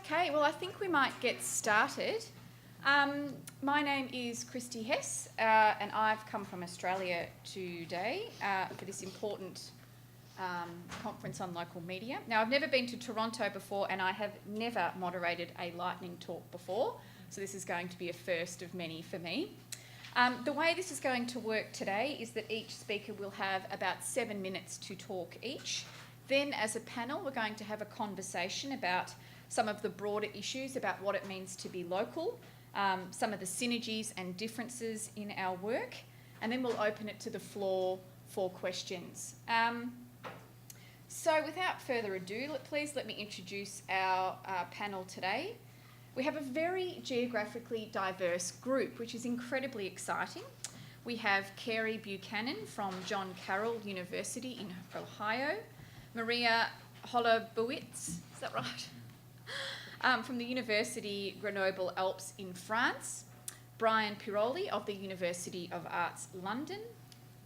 Okay, well, I think we might get started. My name is Christy Hess, and I've come from Australia today for this important conference on local media. Now, I've never been to Toronto before, and I have never moderated a lightning talk before, so this is going to be a first of many for me. The way this is going to work today is that each speaker will have about 7 minutes to talk each. Then, as a panel, we're going to have a conversation about some of the broader issues about what it means to be local, some of the synergies and differences in our work, and then we'll open it to the floor for questions. So without further ado, please let me introduce our panel today. We have a very geographically diverse group, which is incredibly exciting. We have Carey Buchanan from John Carroll University in Ohio, Maria Hollebowitz, is that right? From the University Grenoble-Alpes in France, Brian Piroli of the University of Arts London,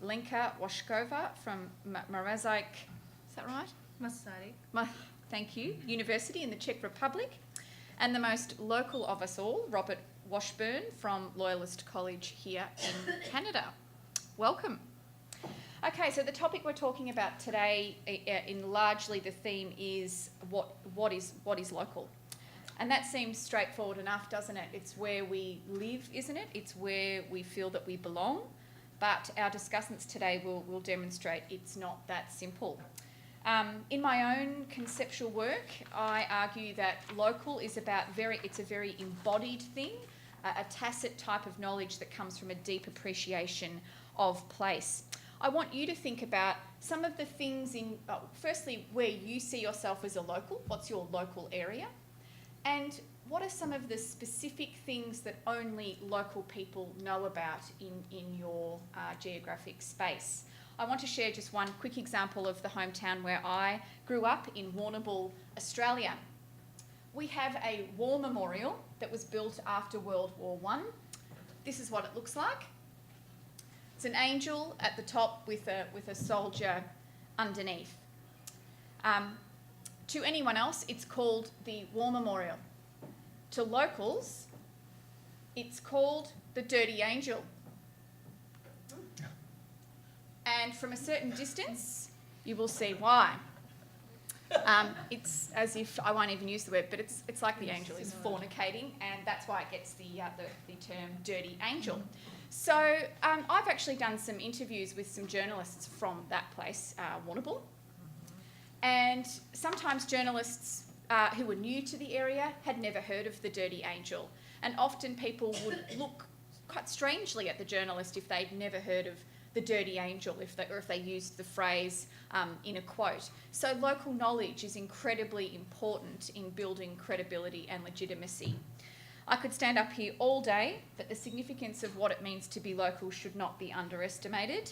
Lenka Washkova from Masaryk, is that right? Masaryk. Thank you, University in the Czech Republic, and the most local of us all, Robert Washburn from Loyalist College here in Canada. Welcome. Okay, so the topic we're talking about today, in largely the theme is what is local. And that seems straightforward enough, doesn't it? It's where we live, isn't it? It's where we feel that we belong. But our discussants today will demonstrate it's not that simple. In my own conceptual work, I argue that local is it's a very embodied thing, a tacit type of knowledge that comes from a deep appreciation of place. I want you to think about some of the things firstly, where you see yourself as a local, what's your local area? And what are some of the specific things that only local people know about in your geographic space? I want to share just one quick example of the hometown where I grew up in Warrnambool, Australia. We have a war memorial that was built after World War I. This is what it looks like. It's an angel at the top with a soldier underneath. To anyone else, it's called the War Memorial. To locals, it's called the Dirty Angel. And from a certain distance, you will see why. It's as if, I won't even use the word, but it's like the angel is fornicating, and that's why it gets the term Dirty Angel. So I've actually done some interviews with some journalists from that place, Warrnambool. And sometimes journalists who were new to the area had never heard of the Dirty Angel. And often people would look quite strangely at the journalist if they'd never heard of the Dirty Angel, or if they used the phrase in a quote. So local knowledge is incredibly important in building credibility and legitimacy. I could stand up here all day, but the significance of what it means to be local should not be underestimated.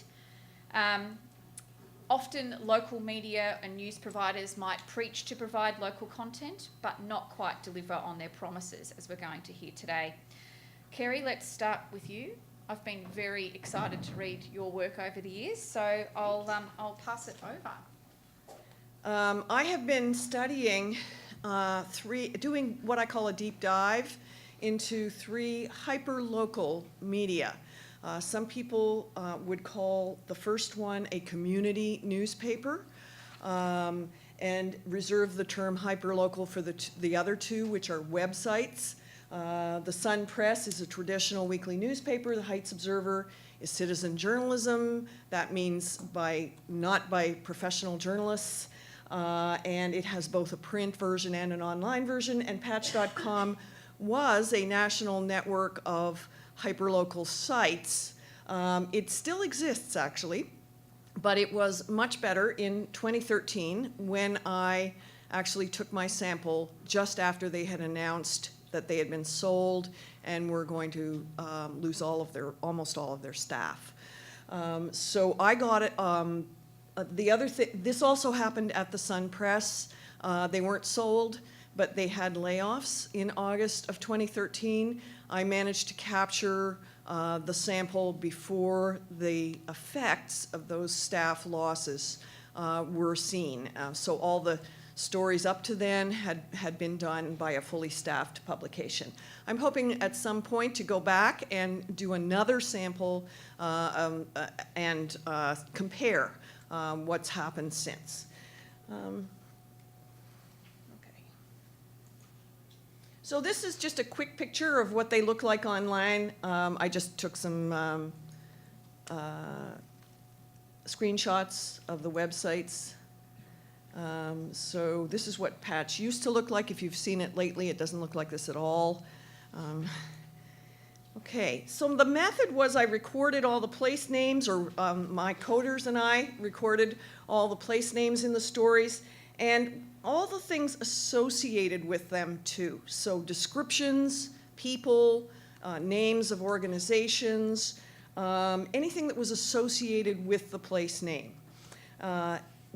Often local media and news providers might preach to provide local content, but not quite deliver on their promises, as we're going to hear today. Carey, let's start with you. I've been very excited to read your work over the years, so I'll pass it over. I have been studying doing what I call a deep dive into 3 hyper-local media. Some people would call the first one a community newspaper, and reserve the term hyper-local for the other 2, which are websites. The Sun Press is a traditional weekly newspaper. The Heights Observer is citizen journalism. That means not by professional journalists. And it has both a print version and an online version. And Patch.com was a national network of hyperlocal sites. It still exists, actually, but it was much better in 2013 when I actually took my sample just after they had announced that they had been sold and were going to lose almost all of their staff. So I got it. The other thing, this also happened at the Sun Press. They weren't sold, but they had layoffs in August of 2013. I managed to capture the sample before the effects of those staff losses were seen. So all the Stories up to then had been done by a fully staffed publication. I'm hoping at some point to go back and do another sample and compare what's happened since. Okay. So this is just a quick picture of what they look like online. I just took some screenshots of the websites. So this is what Patch used to look like. If you've seen it lately, it doesn't look like this at all. Okay, so the method was I recorded all the place names, or my coders and I recorded all the place names in the stories, and all the things associated with them too. So descriptions, people, names of organizations, anything that was associated with the place name.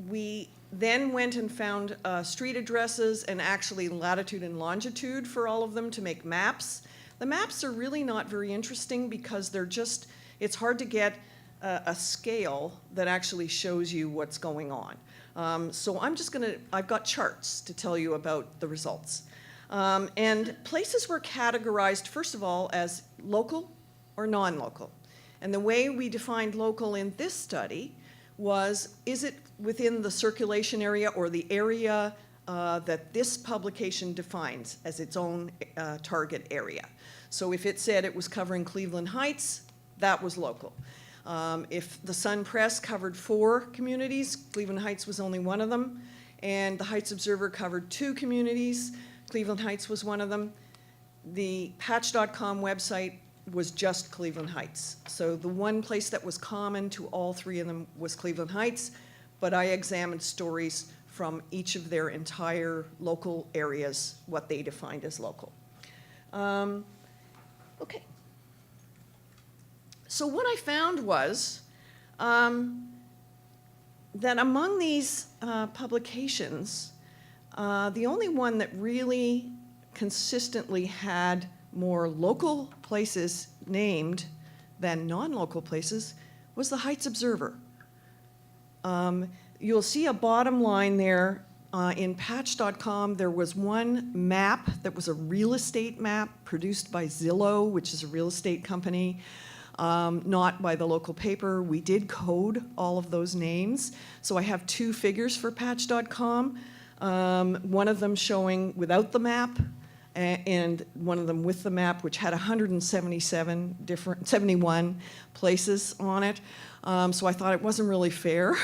We then went and found street addresses and actually latitude and longitude for all of them to make maps. The maps are really not very interesting because they're just, it's hard to get a scale that actually shows you what's going on. So I've got charts to tell you about the results. And places were categorized, first of all, as local or non-local. And the way we defined local in this study was, is it within the circulation area or the area that this publication defines as its own target area. So if it said it was covering Cleveland Heights, that was local. If the Sun Press covered 4 communities, Cleveland Heights was only one of them, and the Heights Observer covered 2 communities, Cleveland Heights was one of them. The Patch.com website was just Cleveland Heights. So the one place that was common to all 3 of them was Cleveland Heights, but I examined stories from each of their entire local areas, what they defined as local. Okay. So what I found was that among these publications, the only one that really consistently had more local places named than non-local places was the Heights Observer. You'll see a bottom line there. In Patch.com, there was one map that was a real estate map produced by Zillow, which is a real estate company, not by the local paper. We did code all of those names. So I have 2 figures for Patch.com, one of them showing without the map, and one of them with the map, which had 71 places on it. So I thought it wasn't really fair.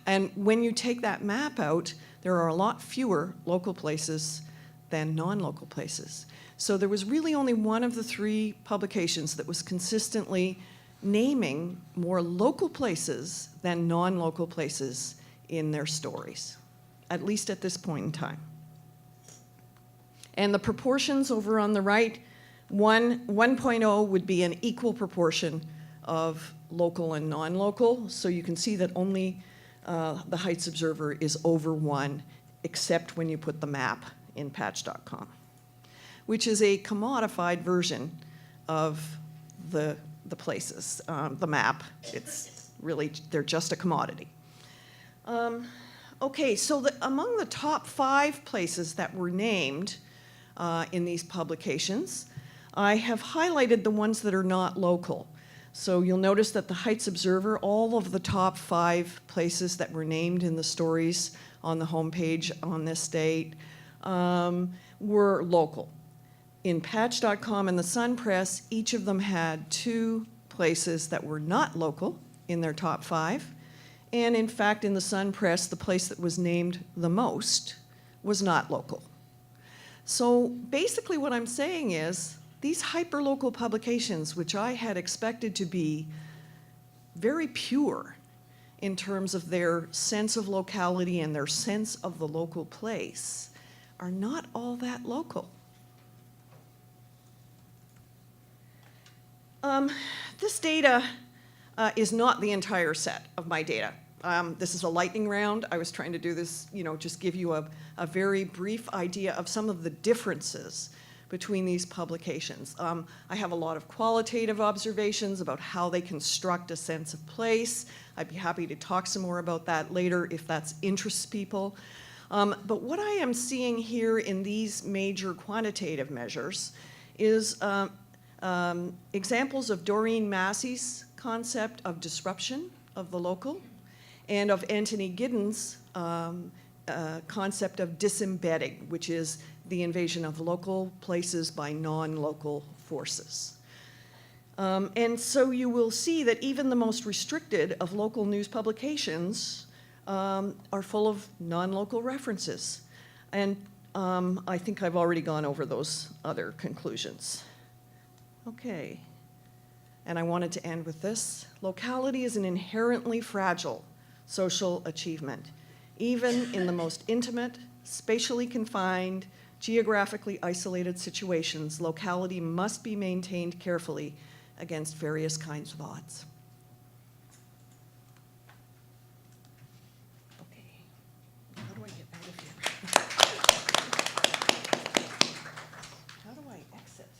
And when you take that map out, there are a lot fewer local places than non-local places. So there was really only one of the 3 publications that was consistently naming more local places than non-local places in their stories, at least at this point in time. And the proportions over on the right, 1.0 would be an equal proportion of local and non-local. So you can see that only the Heights Observer is over 1, except when you put the map in Patch.com, which is a commodified version of the places. The map, it's really, they're just a commodity. Okay, so among the top 5 places that were named in these publications, I have highlighted the ones that are not local. So you'll notice that the Heights Observer, all of the top 5 places that were named in the stories on the homepage on this date were local. In Patch.com and the Sun Press, each of them had 2 places that were not local in their top 5. And in fact, in the Sun Press, the place that was named the most was not local. So basically what I'm saying is, these hyperlocal publications, which I had expected to be very pure in terms of their sense of locality and their sense of the local place, are not all that local. This data is not the entire set of my data. This is a lightning round. I was trying to do this, just give you a very brief idea of some of the differences between these publications. I have a lot of qualitative observations about how they construct a sense of place. I'd be happy to talk some more about that later if that interests people. But what I am seeing here in these major quantitative measures is examples of Doreen Massey's concept of disruption of the local and of Anthony Giddens' concept of disembedding, which is the invasion of local places by non-local forces. And so you will see that even the most restricted of local news publications are full of non-local references. And I think I've already gone over those other conclusions. Okay, and I wanted to end with this. Locality is an inherently fragile social achievement. Even in the most intimate, spatially confined, geographically isolated situations, locality must be maintained carefully against various kinds of odds. Okay, how do I get out of here? How do I exit?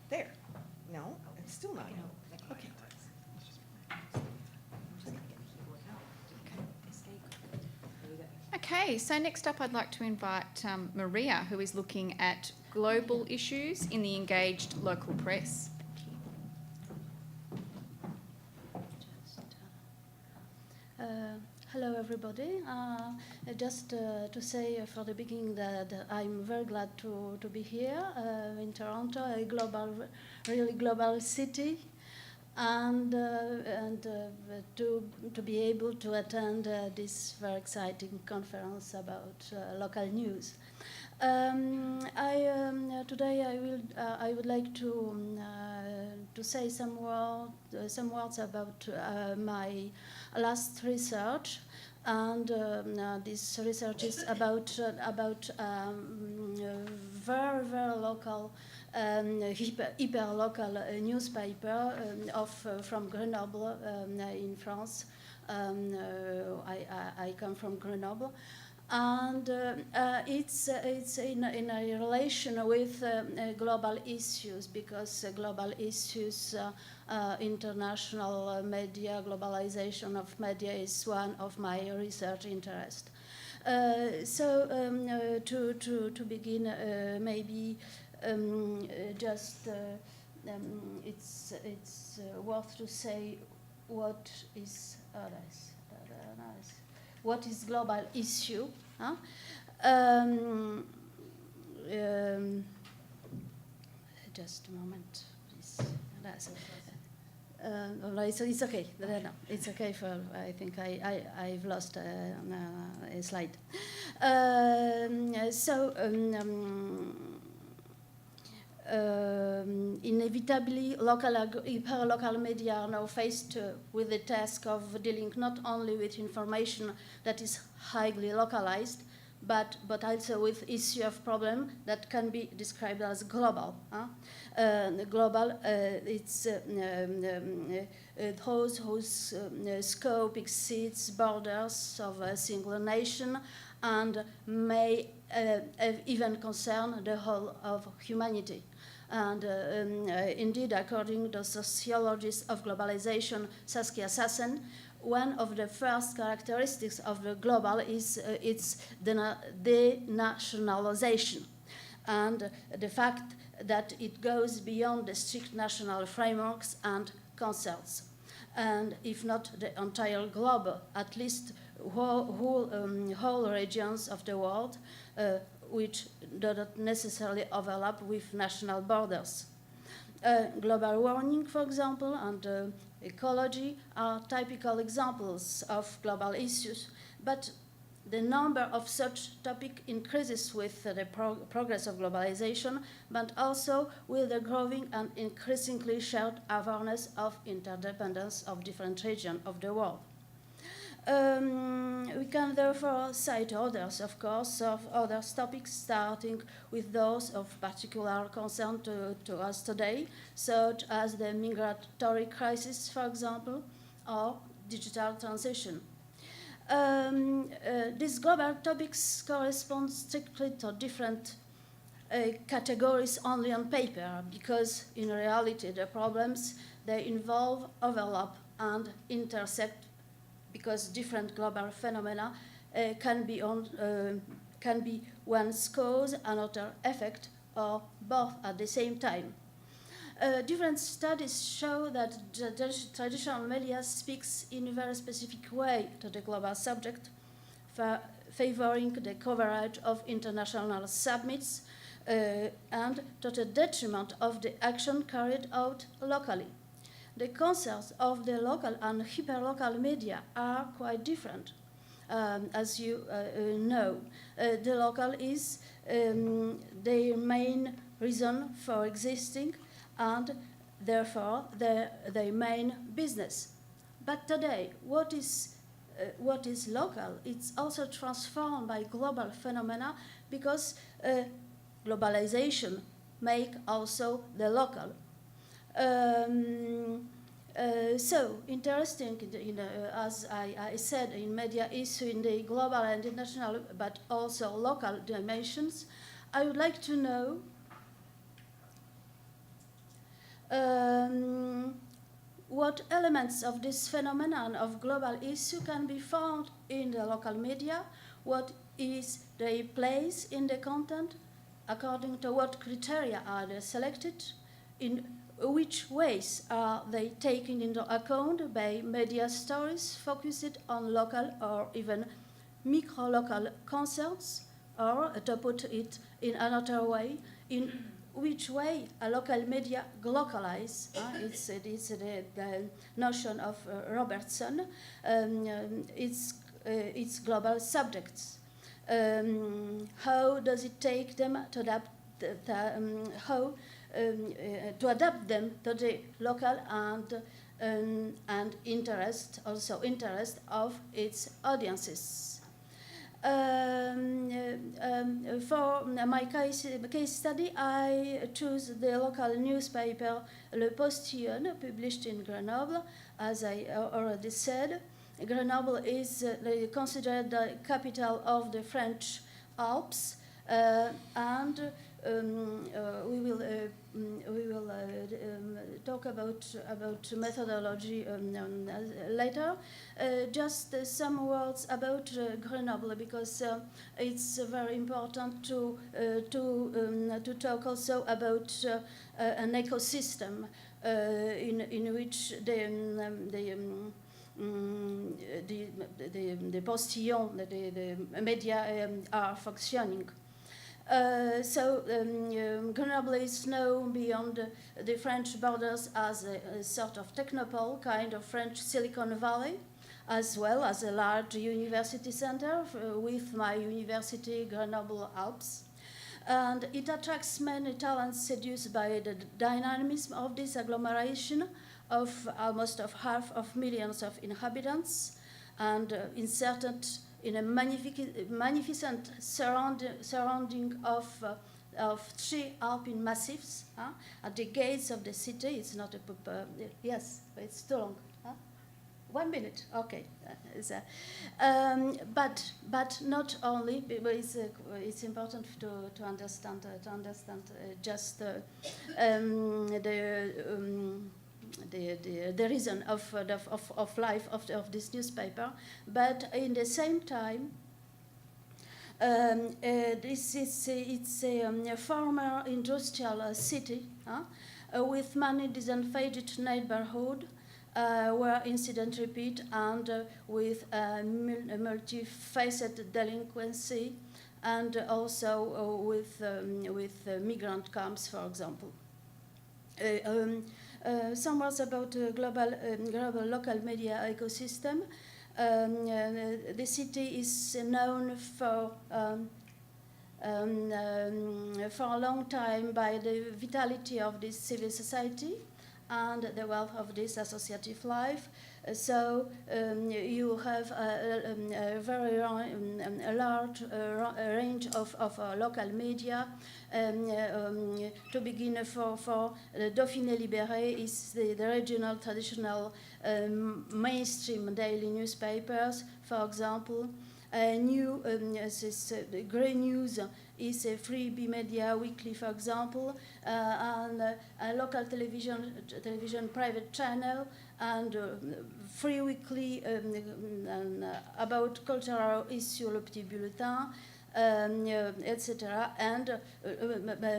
There. No, it's still not. Okay. Okay, so next up I'd like to invite Maria, who is looking at global issues in the engaged local press. Hello everybody. Just to say for the beginning that I'm very glad to be here in Toronto, a really global city, and to be able to attend this very exciting conference about local news. Today I would like to say some words about my last research, and this research is about very local, hyper local newspaper from Grenoble in France. I come from Grenoble. And it's in a relation with global issues, because global issues, international media, globalization of media is one of my research interests. So to begin, maybe just it's worth to say what is what is global issue? Huh? Just a moment, please. So it's okay. No, it's okay. For I think I've lost a slide. Inevitably, hyper-local media are now faced with the task of dealing not only with information that is highly localized, but also with issue of problem that can be described as global. Global, it's those whose scope exceeds borders of a single nation and may even concern the whole of humanity. And indeed, according to sociologist of globalization, Saskia Sassen, one of the first characteristics of the global is its denationalization, and the fact that it goes beyond the strict national frameworks and concerns. And if not the entire globe, at least whole regions of the world, which do not necessarily overlap with national borders. Global warming, for example, and ecology are typical examples of global issues, but the number of such topics increases with the progress of globalization, but also with the growing and increasingly shared awareness of interdependence of different regions of the world. We can therefore cite others, of course, of other topics, starting with those of particular concern to us today, such as the migratory crisis, for example, or digital transition. These global topics correspond strictly to different categories only on paper, because in reality the problems they involve overlap and intersect because different global phenomena can be one's cause, another effect, or both at the same time. Different studies show that the traditional media speaks in a very specific way to the global subject, favoring the coverage of international summits and to the detriment of the action carried out locally. The concerns of the local and hyperlocal media are quite different. As you know, the local is their main reason for existing and therefore their main business. But today, what is local? It's also transformed by global phenomena because globalization make also the local. So interesting, as I said, in media issue in the global and international, but also local dimensions. I would like to know what elements of this phenomenon of global issue can be found in the local media, what is their place in the content, according to what criteria are they selected, in which ways are they taken into account by media stories focused on local or even micro-local concerns, or to put it in another way, in which way a local media glocalize, it's the notion of Robertson, its global subjects. How does it take them to adapt, to adapt them to the local and interest of its audiences? For my case study, I choose the local newspaper Le Postillon, published in Grenoble. As I already said, Grenoble is considered the capital of the French Alps, and we will talk about methodology later. Just some words about Grenoble, because it's very important to talk also about an ecosystem in which the postillon, the media are functioning. Grenoble is known beyond the French borders as a sort of technopole, kind of French Silicon Valley, as well as a large university center with my university, Grenoble Alps. And it attracts many talents seduced by the dynamism of this agglomeration of almost half of millions of inhabitants, and inserted in a magnificent surrounding of three Alpine massifs at the gates of the city. It's not a yes, it's too long. 1 minute, okay. But not only. It's important to understand just the reason of life of this newspaper, but in the same time, it's a former industrial city with many disadvantaged neighborhood, where incidents repeat, and with multifaceted delinquency, and also with migrant camps, for example. Some words about global local media ecosystem. The city is known for a long time by the vitality of this civil society and the wealth of this associative life. So you have a very large range of local media. To begin, for Dauphiné Libéré is the regional traditional mainstream daily newspapers, for example. Grey News is a free B-Media weekly, for example, and a local television private channel, and free weekly about cultural issue, Le Petit Bulletin, etc., and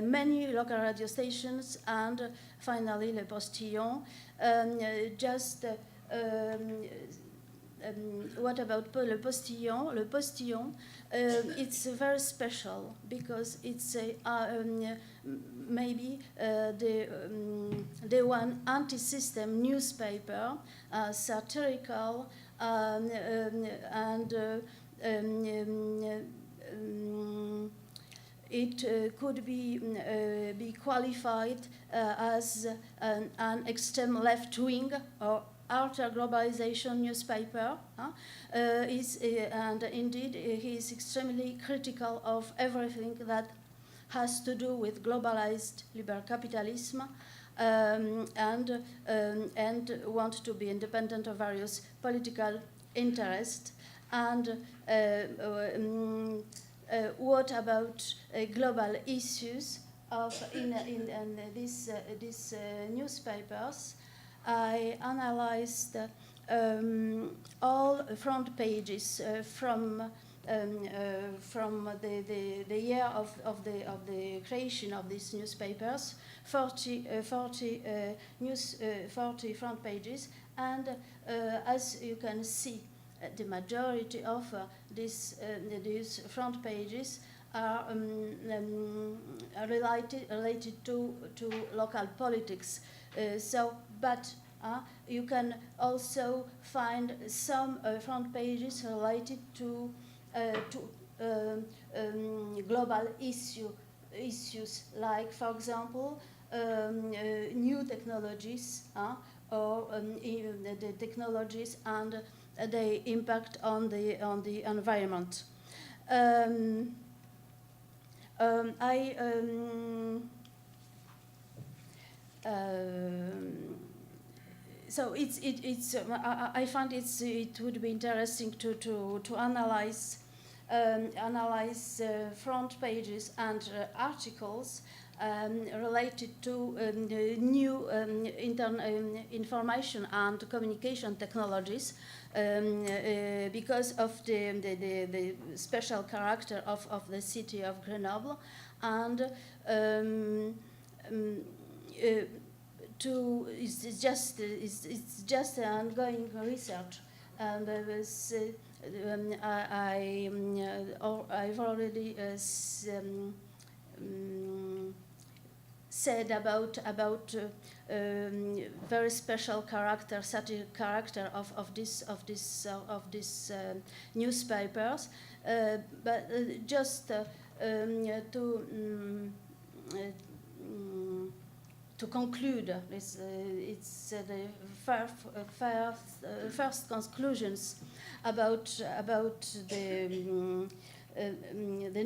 many local radio stations, and finally Le Postillon. What about Le Postillon? Le Postillon, it's very special because it's maybe the one anti-system newspaper, satirical, and it could be qualified as an extreme left-wing or ultra-globalization newspaper, and indeed he is extremely critical of everything that has to do with globalized liberal capitalism, and want to be independent of various political interests. And what about global issues in these newspapers? I analyzed all front pages from the year of the creation of these newspapers, 40 front pages, and as you can see, the majority of these front pages are related to local politics. But you can also find some front pages related to global issues, like, for example, new technologies, or the technologies and the impact on the environment. So I find it would be interesting to analyze front pages and articles related to new information and communication technologies, because of the special character of the city of Grenoble, and it's just an ongoing research, and I've already said about very special character, satiric character of these newspapers, but just to conclude, it's the first conclusions about the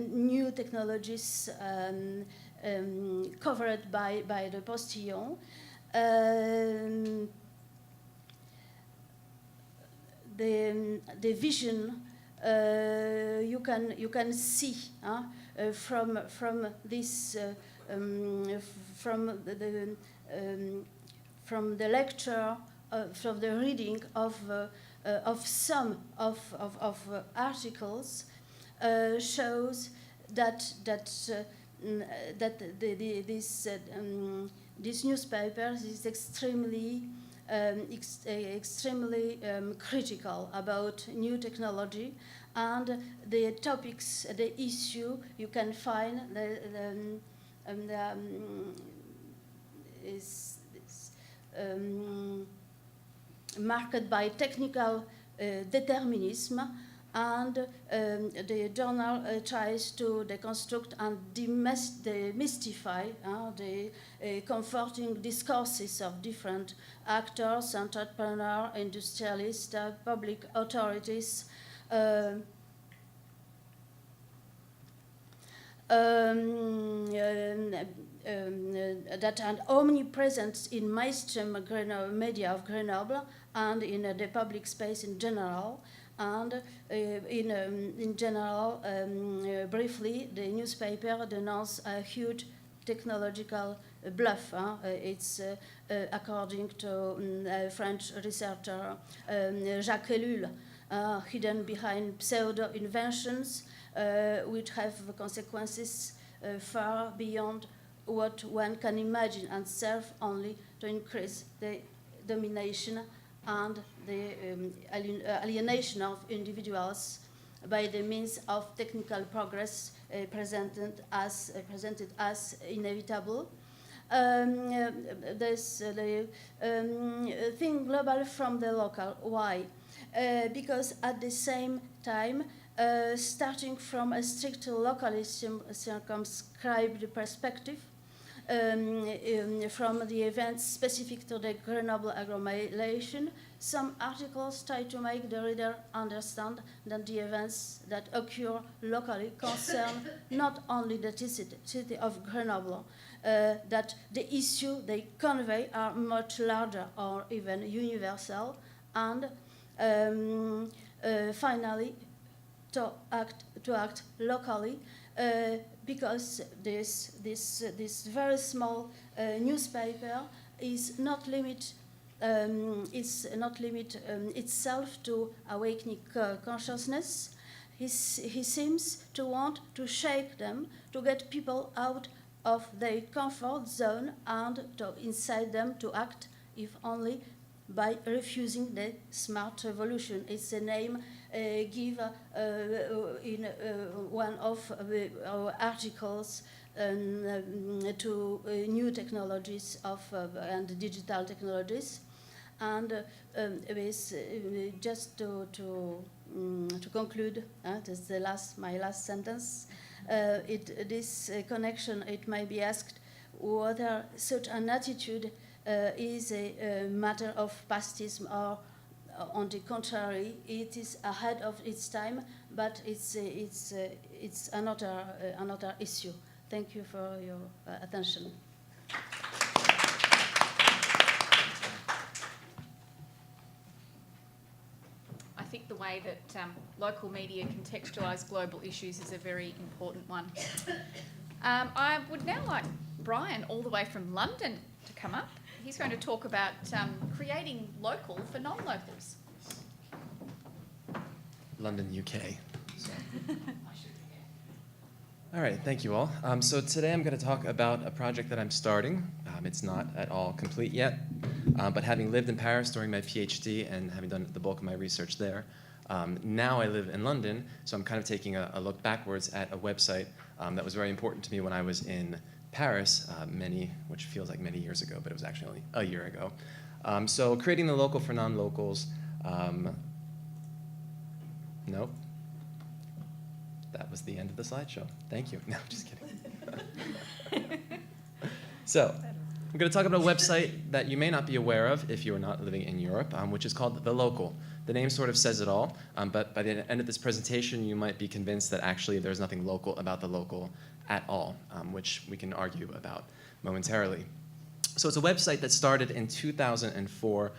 new technologies covered by the Postillon. The vision you can see from this from the lecture, from the reading of some of articles, shows that this newspaper is extremely critical about new technology, and the topics, the issue you can find is marked by technical determinism, and the journal tries to deconstruct and demystify the comforting discourses of different actors, entrepreneurs, industrialists, public authorities, that are omnipresent in mainstream media of Grenoble and in the public space in general, And in general, briefly, the newspaper denounces a huge technological bluff. It's according to French researcher Jacques Ellul, hidden behind pseudo-inventions which have consequences far beyond what one can imagine and serve only to increase the domination and the alienation of individuals by the means of technical progress presented as inevitable. This thing global from the local. Why? Because at the same time, starting from a strict locally circumscribed perspective, from the events specific to the Grenoble agglomeration, some articles try to make the reader understand that the events that occur locally concern not only the city of Grenoble, that the issues they convey are much larger or even universal, and finally, to act locally, because this very small newspaper is not limit itself to awakening consciousness. He seems to want to shake them, to get people out of their comfort zone and to incite them to act, if only by refusing the smart revolution. It's a name given in one of our articles to new technologies and digital technologies. And just to conclude, this is my last sentence. This connection, it may be asked whether such an attitude is a matter of pastism, or on the contrary, it is ahead of its time, but it's another issue. Thank you for your attention. I think the way that local media contextualise global issues is a very important one. I would now like Brian, all the way from London, to come up. He's going to talk about creating local for non-locals. London, UK. All right, thank you all. So today I'm going to talk about a project that I'm starting. It's not at all complete yet, but having lived in Paris during my PhD and having done the bulk of my research there, now I live in London, so I'm kind of taking a look backwards at a website that was very important to me when I was in Paris, which feels like many years ago, but it was actually only a year ago. So creating the local for non-locals. Nope. That was the end of the slideshow. Thank you. No, I'm just kidding. So I'm going to talk about a website that you may not be aware of if you're not living in Europe, which is called The Local. The name sort of says it all, but by the end of this presentation, you might be convinced that actually there's nothing local about The Local at all, which we can argue about momentarily. So it's a website that started in 2004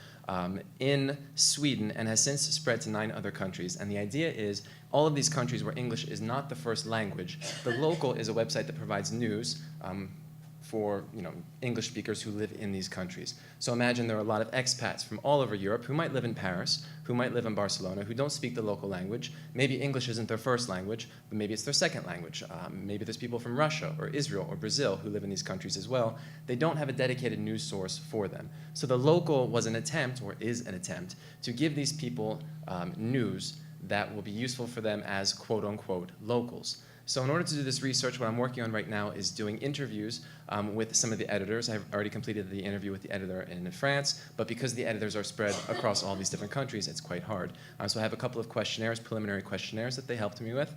in Sweden and has since spread to 9 other countries. And the idea is all of these countries where English is not the first language, The Local is a website that provides news for English speakers who live in these countries. So imagine there are a lot of expats from all over Europe who might live in Paris, who might live in Barcelona, who don't speak the local language. Maybe English isn't their first language, but maybe it's their second language. Maybe there's people from Russia or Israel or Brazil who live in these countries as well. They don't have a dedicated news source for them. So The Local was an attempt, or is an attempt, to give these people news that will be useful for them as quote-unquote locals. So in order to do this research, what I'm working on right now is doing interviews with some of the editors. I've already completed the interview with the editor in France, but because the editors are spread across all these different countries, it's quite hard. So I have a couple of questionnaires, preliminary questionnaires that they helped me with,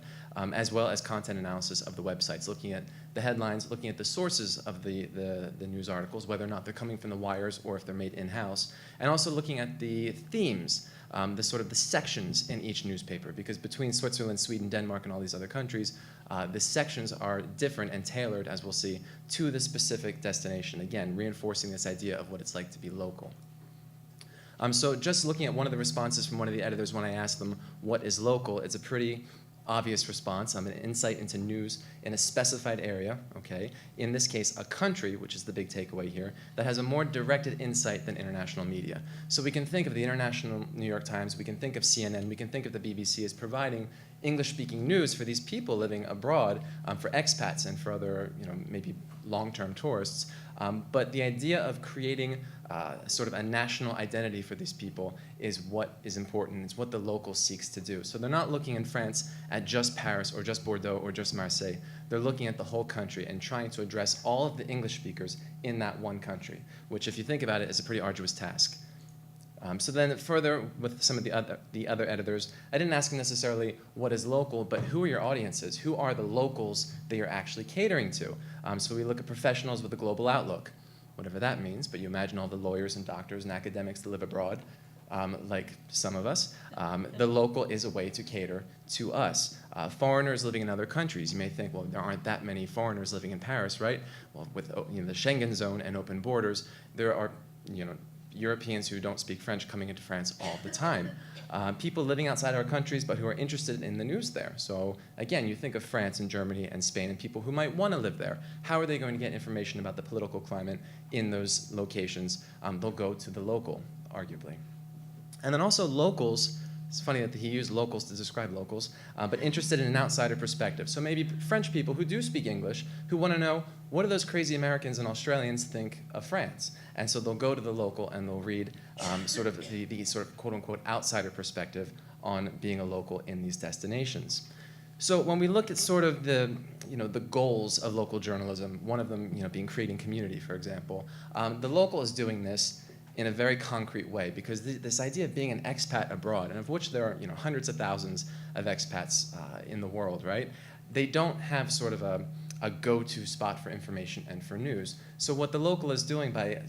as well as content analysis of the websites, looking at the headlines, looking at the sources of the news articles, whether or not they're coming from the wires or if they're made in-house, and also looking at the themes, the sections in each newspaper, because between Switzerland, Sweden, Denmark, and all these other countries, the sections are different and tailored, as we'll see, to the specific destination, again, reinforcing this idea of what it's like to be local. So just looking at one of the responses from one of the editors when I asked them, what is local, it's a pretty obvious response. An insight into news in a specified area, okay? In this case, a country, which is the big takeaway here, that has a more directed insight than international media. So we can think of the International New York Times, we can think of CNN, we can think of the BBC as providing English-speaking news for these people living abroad, for expats and for other, maybe long-term tourists. But the idea of creating sort of a national identity for these people is what is important. It's what the local seeks to do. So they're not looking in France at just Paris or just Bordeaux or just Marseille. They're looking at the whole country and trying to address all of the English speakers in that one country, which, if you think about it, is a pretty arduous task. So then further with some of the other editors, I didn't ask necessarily what is local, but who are your audiences? Who are the locals that you're actually catering to? So we look at professionals with a global outlook, whatever that means, but you imagine all the lawyers and doctors and academics that live abroad, like some of us. The local is a way to cater to us. Foreigners living in other countries, you may think, well, there aren't that many foreigners living in Paris, right? Well, with the Schengen zone and open borders, there are Europeans who don't speak French coming into France all the time. People living outside our countries but who are interested in the news there. So again, you think of France and Germany and Spain and people who might want to live there. How are they going to get information about the political climate in those locations? They'll go to the local, arguably. And then also locals. It's funny that he used locals to describe locals, but interested in an outsider perspective. So maybe French people who do speak English who want to know, what do those crazy Americans and Australians think of France? And so they'll go to the local and they'll read sort of the sort of quote-unquote outsider perspective on being a local in these destinations. So when we look at sort of the goals of local journalism, one of them being creating community, for example, the local is doing this in a very concrete way, because this idea of being an expat abroad, and of which there are hundreds of thousands of expats in the world, right? They don't have sort of a go-to spot for information and for news. So what the local is doing by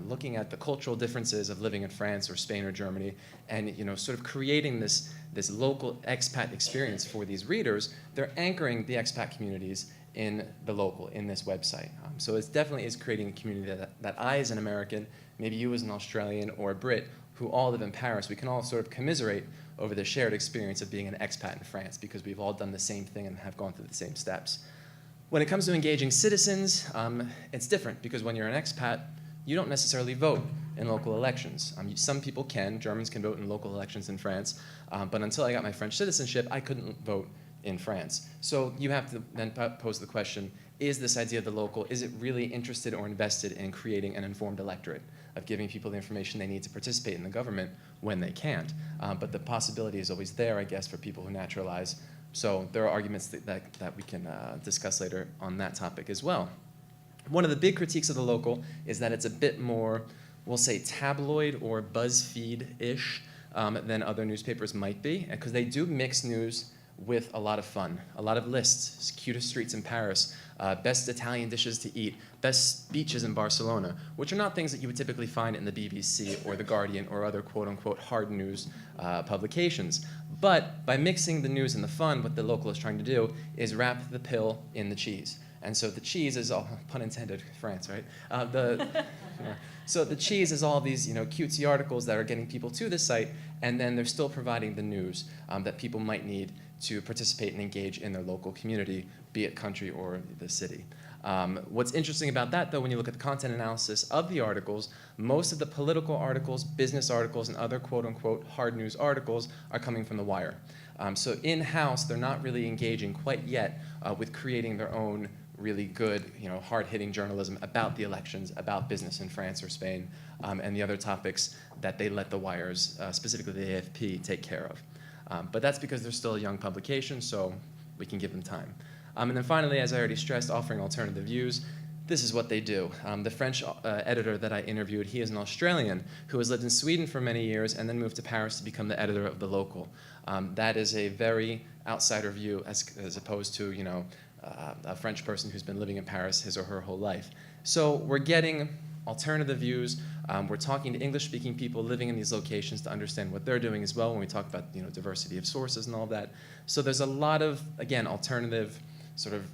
looking at the cultural differences of living in France or Spain or Germany, and sort of creating this local expat experience for these readers, they're anchoring the expat communities in the local, in this website. So it definitely is creating a community that I, as an American, maybe you as an Australian or a Brit, who all live in Paris, we can all sort of commiserate over the shared experience of being an expat in France, because we've all done the same thing and have gone through the same steps. When it comes to engaging citizens, it's different, because when you're an expat, you don't necessarily vote in local elections. Some people can. Germans can vote in local elections in France, but until I got my French citizenship, I couldn't vote in France. So you have to then pose the question, is this idea of the local, is it really interested or invested in creating an informed electorate, of giving people the information they need to participate in the government when they can't? But the possibility is always there, I guess, for people who naturalize. So there are arguments that we can discuss later on that topic as well. One of the big critiques of the local is that it's a bit more, we'll say, tabloid or BuzzFeed-ish than other newspapers might be, because they do mix news with a lot of fun, a lot of lists, cutest streets in Paris, best Italian dishes to eat, best beaches in Barcelona, which are not things that you would typically find in the BBC or The Guardian or other quote-unquote hard news publications. But by mixing the news and the fun, what the local is trying to do is wrap the pill in the cheese. And so the cheese is all, pun intended, France, right? So the cheese is all these cutesy articles that are getting people to the site, and then they're still providing the news that people might need to participate and engage in their local community, be it country or the city. What's interesting about that, though, when you look at the content analysis of the articles, most of the political articles, business articles, and other quote-unquote hard news articles are coming from The Wire. So in-house, they're not really engaging quite yet with creating their own really good, hard-hitting journalism about the elections, about business in France or Spain, and the other topics that they let the wires, specifically the AFP, take care of. But that's because they're still a young publication, so we can give them time. And then finally, as I already stressed, offering alternative views. This is what they do. The French editor that I interviewed, he is an Australian who has lived in Sweden for many years and then moved to Paris to become the editor of The Local. That is a very outsider view as opposed to, a French person who's been living in Paris his or her whole life. So we're getting alternative views. We're talking to English-speaking people living in these locations to understand what they're doing as well when we talk about diversity of sources and all that. So there's a lot of, again, alternative sort of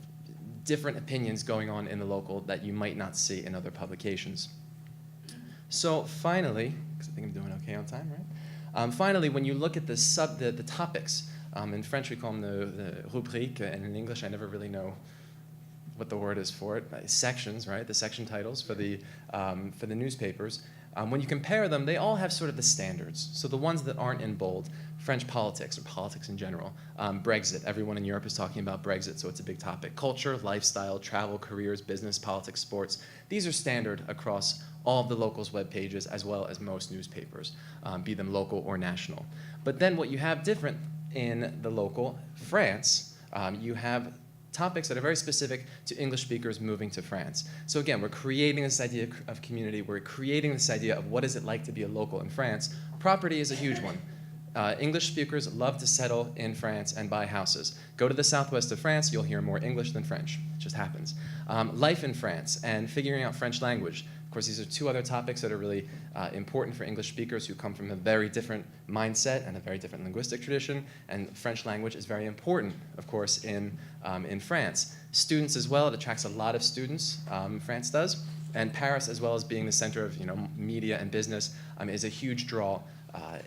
different opinions going on in the local that you might not see in other publications. So finally, because I think I'm doing okay. okay on time, right? Finally, when you look at the topics, in French we call them the rubriques, and in English I never really know what the word is for it, sections, right? The section titles for the newspapers. When you compare them, they all have sort of the standards. So the ones that aren't in bold, French politics or politics in general, Brexit, everyone in Europe is talking about Brexit, so it's a big topic. Culture, lifestyle, travel, careers, business, politics, sports. These are standard across all of the locals' web pages as well as most newspapers, be them local or national. But then what you have different in the local France, you have topics that are very specific to English speakers moving to France. So again, we're creating this idea of community, we're creating this idea of what is it like to be a local in France. Property is a huge one. English speakers love to settle in France and buy houses. Go to the southwest of France, you'll hear more English than French. It just happens. Life in France and figuring out French language. Of course, these are two other topics that are really important for English speakers who come from a very different mindset and a very different linguistic tradition, and French language is very important, of course, in France. Students as well, it attracts a lot of students, France does, and Paris, as well as being the center of media and business, is a huge draw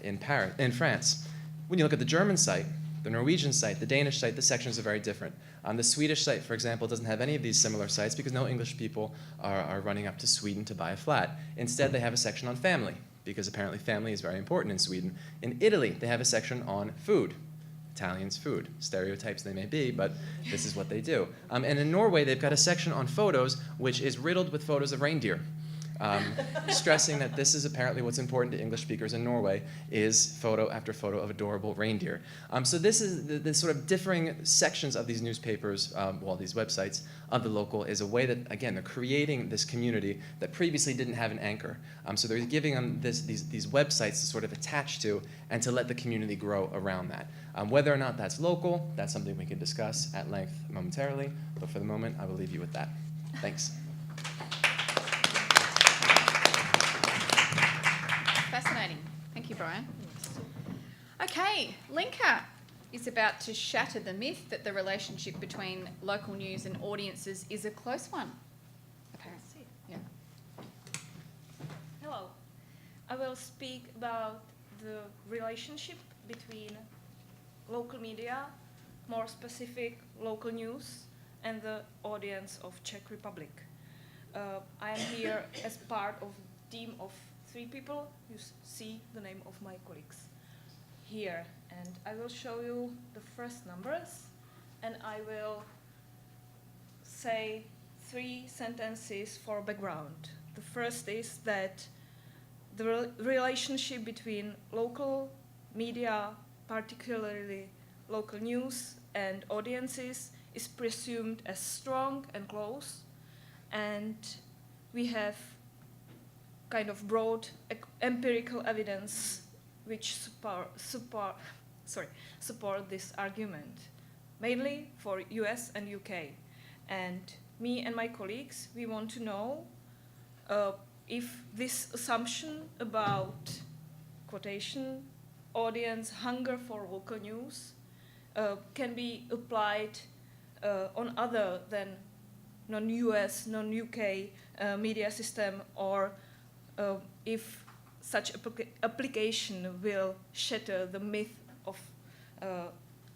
in France. When you look at the German site, the Norwegian site, the Danish site, the sections are very different. The Swedish site, for example, doesn't have any of these similar sites because no English people are running up to Sweden to buy a flat. Instead, they have a section on family because apparently family is very important in Sweden. In Italy, they have a section on food. Italians' food. Stereotypes they may be, but this is what they do. And in Norway, they've got a section on photos which is riddled with photos of reindeer. Stressing that this is apparently what's important to English speakers in Norway is photo after photo of adorable reindeer. So this is the sort of differing sections of these newspapers, these websites of the local is a way that, again, they're creating this community that previously didn't have an anchor. So they're giving them these websites to sort of attach to and to let the community grow around that. Whether or not that's local, that's something we can discuss at length momentarily, but for the moment, I will leave you with that. Thanks. Fascinating. Thank you, Brian. Okay, Linka is about to shatter the myth that the relationship between local news and audiences is a close one. Apparently, yeah. Hello. I will speak about the relationship between local media, more specific local news, and the audience of Czech Republic. I am here as part of a team of 3 people. You see the name of my colleagues here, and I will show you the first numbers, and I will say 3 sentences for background. The first is that the relationship between local media, particularly local news, and audiences is presumed as strong and close, and we have kind of broad empirical evidence which support this argument, mainly for US and UK. And me and my colleagues, we want to know if this assumption about quotation, audience hunger for local news can be applied on other than non-US, non-UK media system, or if such application will shatter the myth of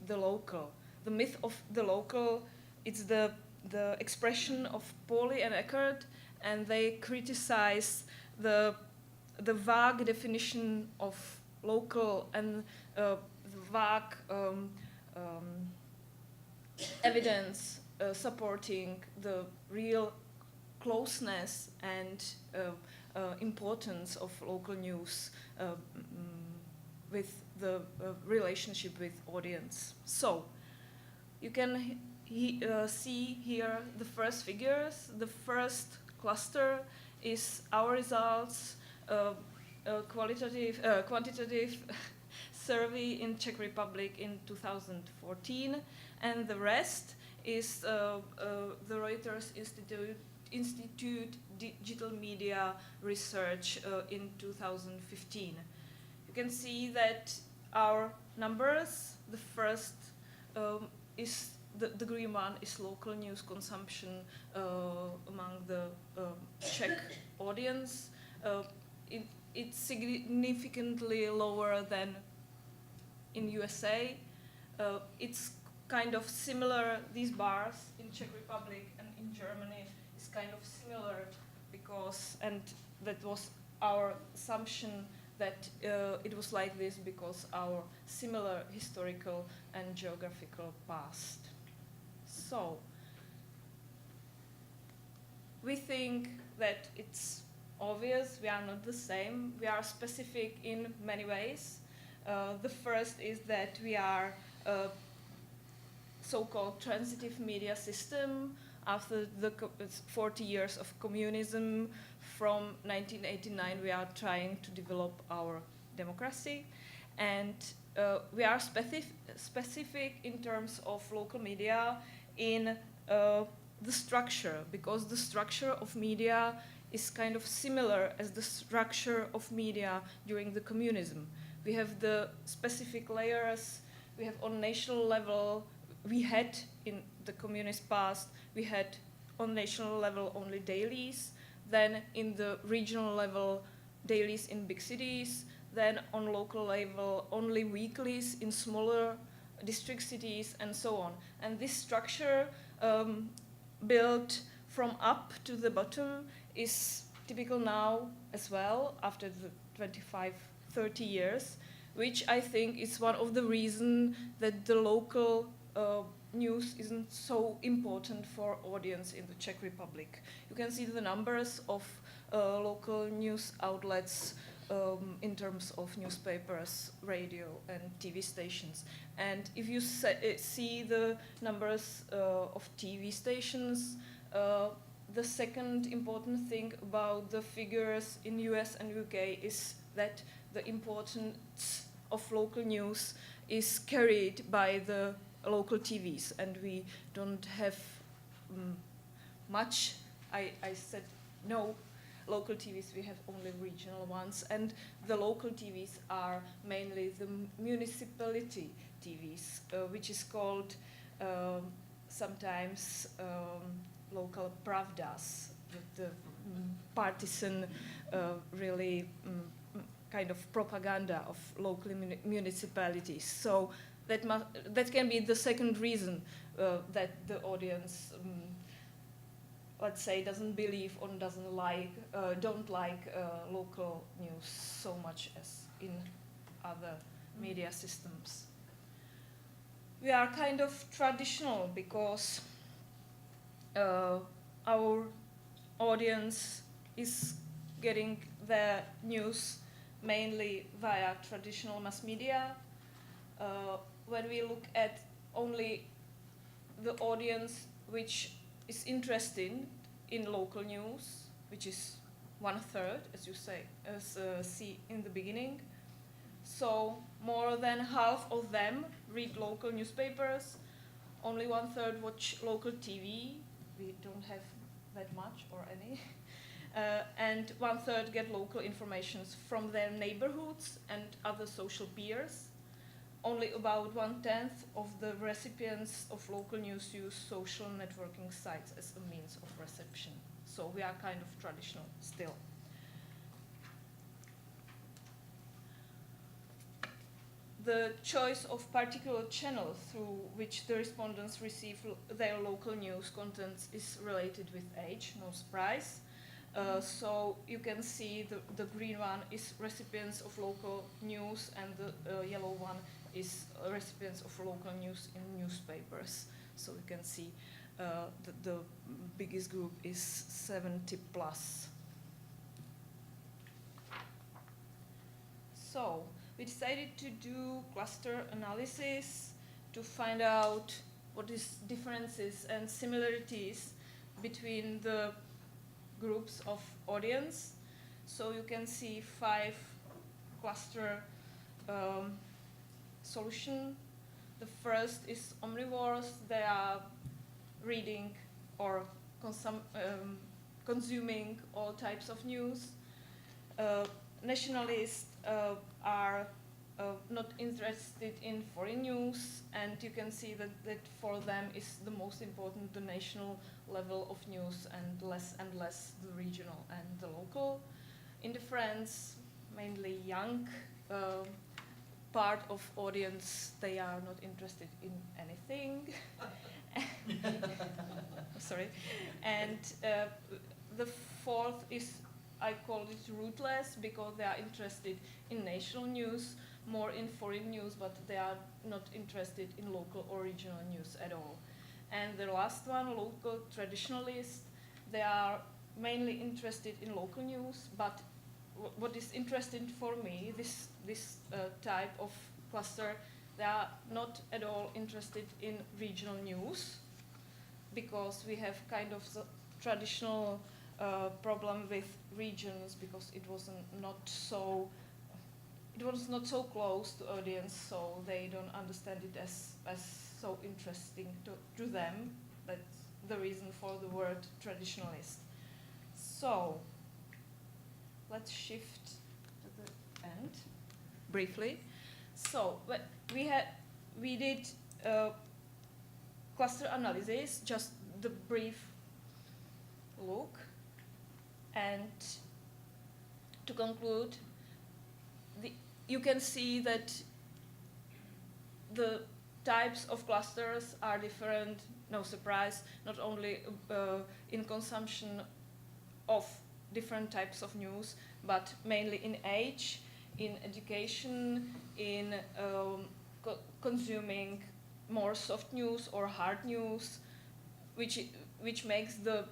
the local. The myth of the local, it's the expression of Pauly and Eckert, and they criticize the vague definition of local and the vague evidence supporting the real closeness and importance of local news with the relationship with audience. So you can see here the first figures. The first cluster is our results, quantitative survey in Czech Republic in 2014, and the rest is the Reuters Institute Digital Media Research in 2015. You can see that our numbers, the first is the green one is local news consumption among the Czech audience. it's significantly lower than in USA. It's kind of similar, these bars in Czech Republic and in Germany is kind of similar because, and that was our assumption that it was like this because our similar historical and geographical past. So, we think that it's obvious we are not the same. We are specific in many ways. The first is that we are a so-called transitive media system after the 40 years of communism. From 1989, we are trying to develop our democracy, and we are specific in terms of local media in the structure, because the structure of media is kind of similar as the structure of media during the communism. We have the specific layers, we have on national level, we had in the communist past, we had on national level only dailies, then in the regional level, dailies in big cities, then on local level, only weeklies in smaller district cities, and so on. And this structure built from up to the bottom is typical now as well, after the 25, 30 years, which I think is one of the reasons that the local news isn't so important for audience in the Czech Republic. You can see the numbers of local news outlets in terms of newspapers, radio, and TV stations. And if you see the numbers of TV stations, the second important thing about the figures in US and UK is that the importance of local news is carried by the local TVs, and we don't have much. I said no local TVs, we have only regional ones, and the local TVs are mainly the municipality TVs, which is called sometimes local pravdas, the partisan really kind of propaganda of local municipalities. So that can be the second reason that the audience, let's say, doesn't believe or don't like local news so much as in other media systems. We are kind of traditional because our audience is getting their news mainly via traditional mass media. When we look at only the audience which is interested in local news, which is 1/3, as you see in the beginning. So more than half of them read local newspapers, only 1/3 watch local TV, we don't have that much or any, and 1/3 get local information from their neighborhoods and other social peers. Only about 1/10 of the recipients of local news use social networking sites as a means of reception. So we are kind of traditional still. The choice of particular channel through which the respondents receive their local news contents is related with age, no surprise. So you can see the green one is recipients of local news, and the yellow one is recipients of local news in newspapers. So you can see the biggest group is 70 plus. So we decided to do cluster analysis to find out what is differences and similarities between the groups of audience. So you can see 5 cluster solution. The first is omnivores. They are reading or consuming all types of news. Nationalists are not interested in foreign news, and you can see that for them is the most important the national level of news, and less the regional and the local. Indifference, mainly young part of audience. They are not interested in anything. Sorry. And the fourth is, I call it rootless, because they are interested in national news, more in foreign news, but they are not interested in local or regional news at all. And the last one, local traditionalists, they are mainly interested in local news, but what is interesting for me, this type of cluster, they are not at all interested in regional news, because we have kind of the traditional problem with regions, because it was not so close to audience, so they don't understand it as so interesting to them. That's the reason for the word traditionalist. So let's shift to the end briefly. So we did cluster analysis, just the brief look, and to conclude, you can see that the types of clusters are different, no surprise, not only in consumption of different types of news, but mainly in age, in education, in consuming more soft news or hard news, which makes the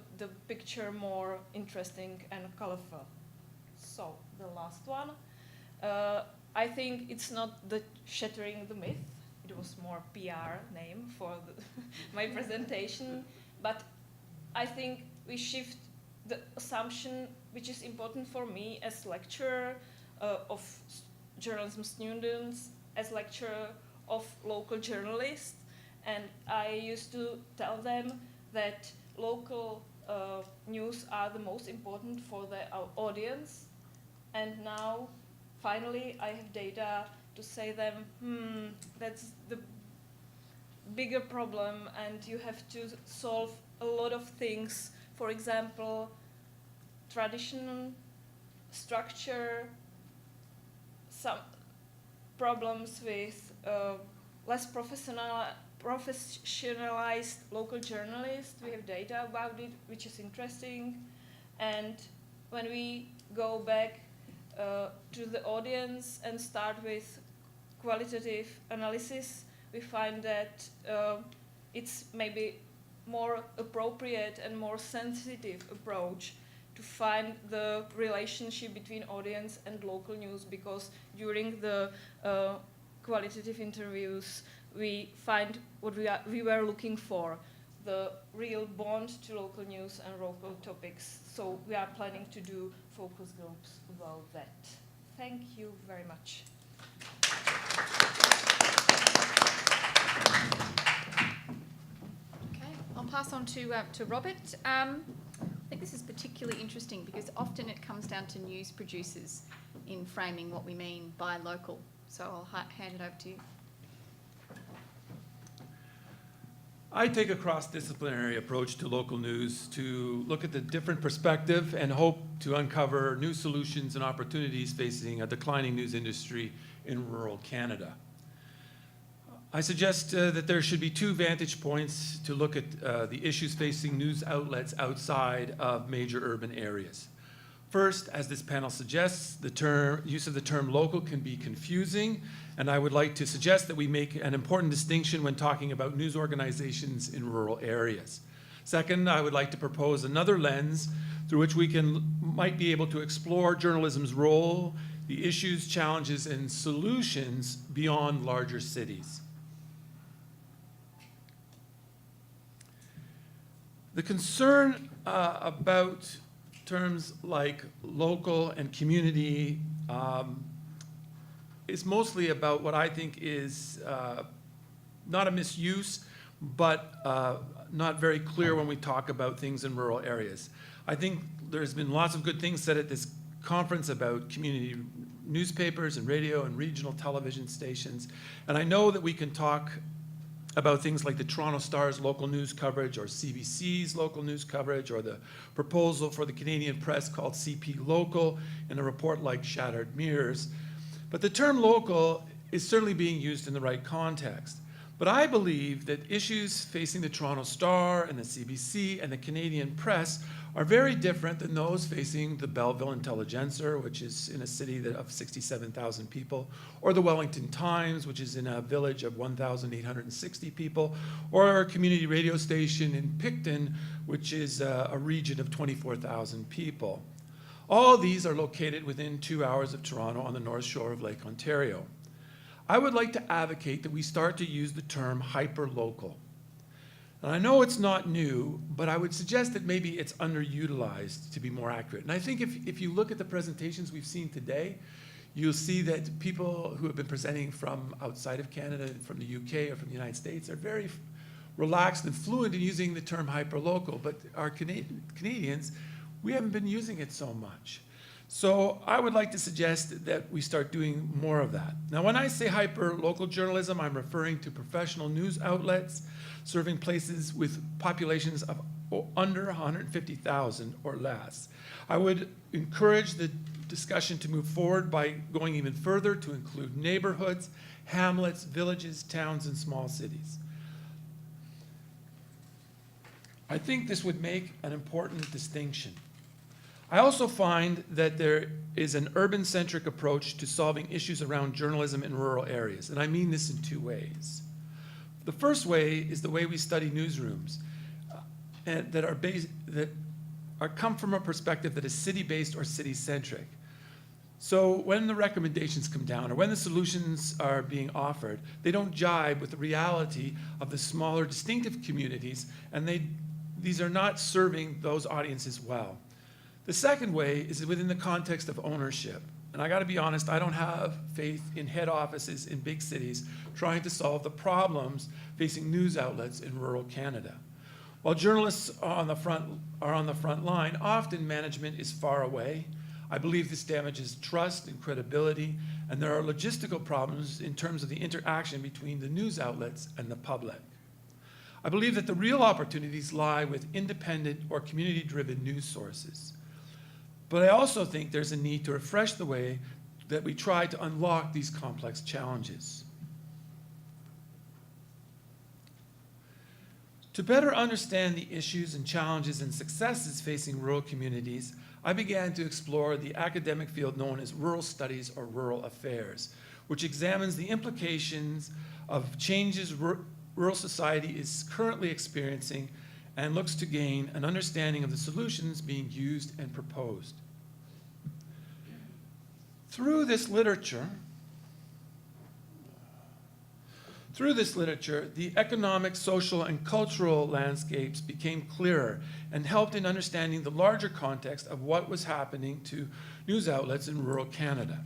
picture more interesting and colorful. So the last one, I think it's not the shattering the myth. It was more PR name for my presentation, but I think we shift the assumption, which is important for me as lecturer of journalism students, as lecturer of local journalists, and I used to tell them that local news are the most important for our audience, and now finally I have data to say them, that's the bigger problem, and you have to solve a lot of things. For example, tradition, structure, some problems with less professionalized local journalists. We have data about it, which is interesting. And when we go back to the audience and start with qualitative analysis, we find that it's maybe more appropriate and more sensitive approach to find the relationship between audience and local news, because during the qualitative interviews we find what we were looking for, the real bond to local news and local topics. So we are planning to do focus groups about that. Thank you very much. Okay, I'll pass on to Robert. I think this is particularly interesting because often it comes down to news producers in framing what we mean by local. So I'll hand it over to you. I take a cross-disciplinary approach to local news to look at the different perspective and hope to uncover new solutions and opportunities facing a declining news industry in rural Canada. I suggest that there should be two vantage points to look at the issues facing news outlets outside of major urban areas. First, as this panel suggests, the use of the term local can be confusing, and I would like to suggest that we make an important distinction when talking about news organizations in rural areas. Second, I would like to propose another lens through which we might be able to explore journalism's role, the issues, challenges, and solutions beyond larger cities. The concern about terms like local and community is mostly about what I think is not a misuse, but not very clear when we talk about things in rural areas. I think there's been lots of good things said at this conference about community newspapers and radio and regional television stations, and I know that we can talk about things like the Toronto Star's local news coverage or CBC's local news coverage or the proposal for the Canadian press called CP Local in a report like Shattered Mirrors. But the term local is certainly being used in the right context. But I believe that issues facing the Toronto Star and the CBC and the Canadian press are very different than those facing the Belleville Intelligencer, which is in a city of 67,000 people, or the Wellington Times, which is in a village of 1,860 people, or a community radio station in Picton, which is a region of 24,000 people. All these are located within 2 hours of Toronto on the north shore of Lake Ontario. I would like to advocate that we start to use the term hyperlocal. And I know it's not new, but I would suggest that maybe it's underutilized to be more accurate. And I think if you look at the presentations we've seen today, you'll see that people who have been presenting from outside of Canada, from the UK or from the United States, are very relaxed and fluent in using the term hyperlocal. But our Canadians, we haven't been using it so much. So I would like to suggest that we start doing more of that. Now, when I say hyper-local journalism, I'm referring to professional news outlets serving places with populations of under 150,000 or less. I would encourage the discussion to move forward by going even further to include neighborhoods, hamlets, villages, towns, and small cities. I think this would make an important distinction. I also find that there is an urban-centric approach to solving issues around journalism in rural areas, and I mean this in two ways. The first way is the way we study newsrooms that come from a perspective that is city-based or city-centric. So when the recommendations come down or when the solutions are being offered, they don't jibe with the reality of the smaller, distinctive communities, and these are not serving those audiences well. The second way is within the context of ownership. And I gotta be honest, I don't have faith in head offices in big cities trying to solve the problems facing news outlets in rural Canada. While journalists are on the front line, often management is far away. I believe this damages trust and credibility, and there are logistical problems in terms of the interaction between the news outlets and the public. I believe that the real opportunities lie with independent or community-driven news sources. But I also think there's a need to refresh the way that we try to unlock these complex challenges. To better understand the issues and challenges and successes facing rural communities, I began to explore the academic field known as rural studies or rural affairs, which examines the implications of changes rural society is currently experiencing and looks to gain an understanding of the solutions being used and proposed. Through this literature, the economic, social, and cultural landscapes became clearer and helped in understanding the larger context of what was happening to news outlets in rural Canada.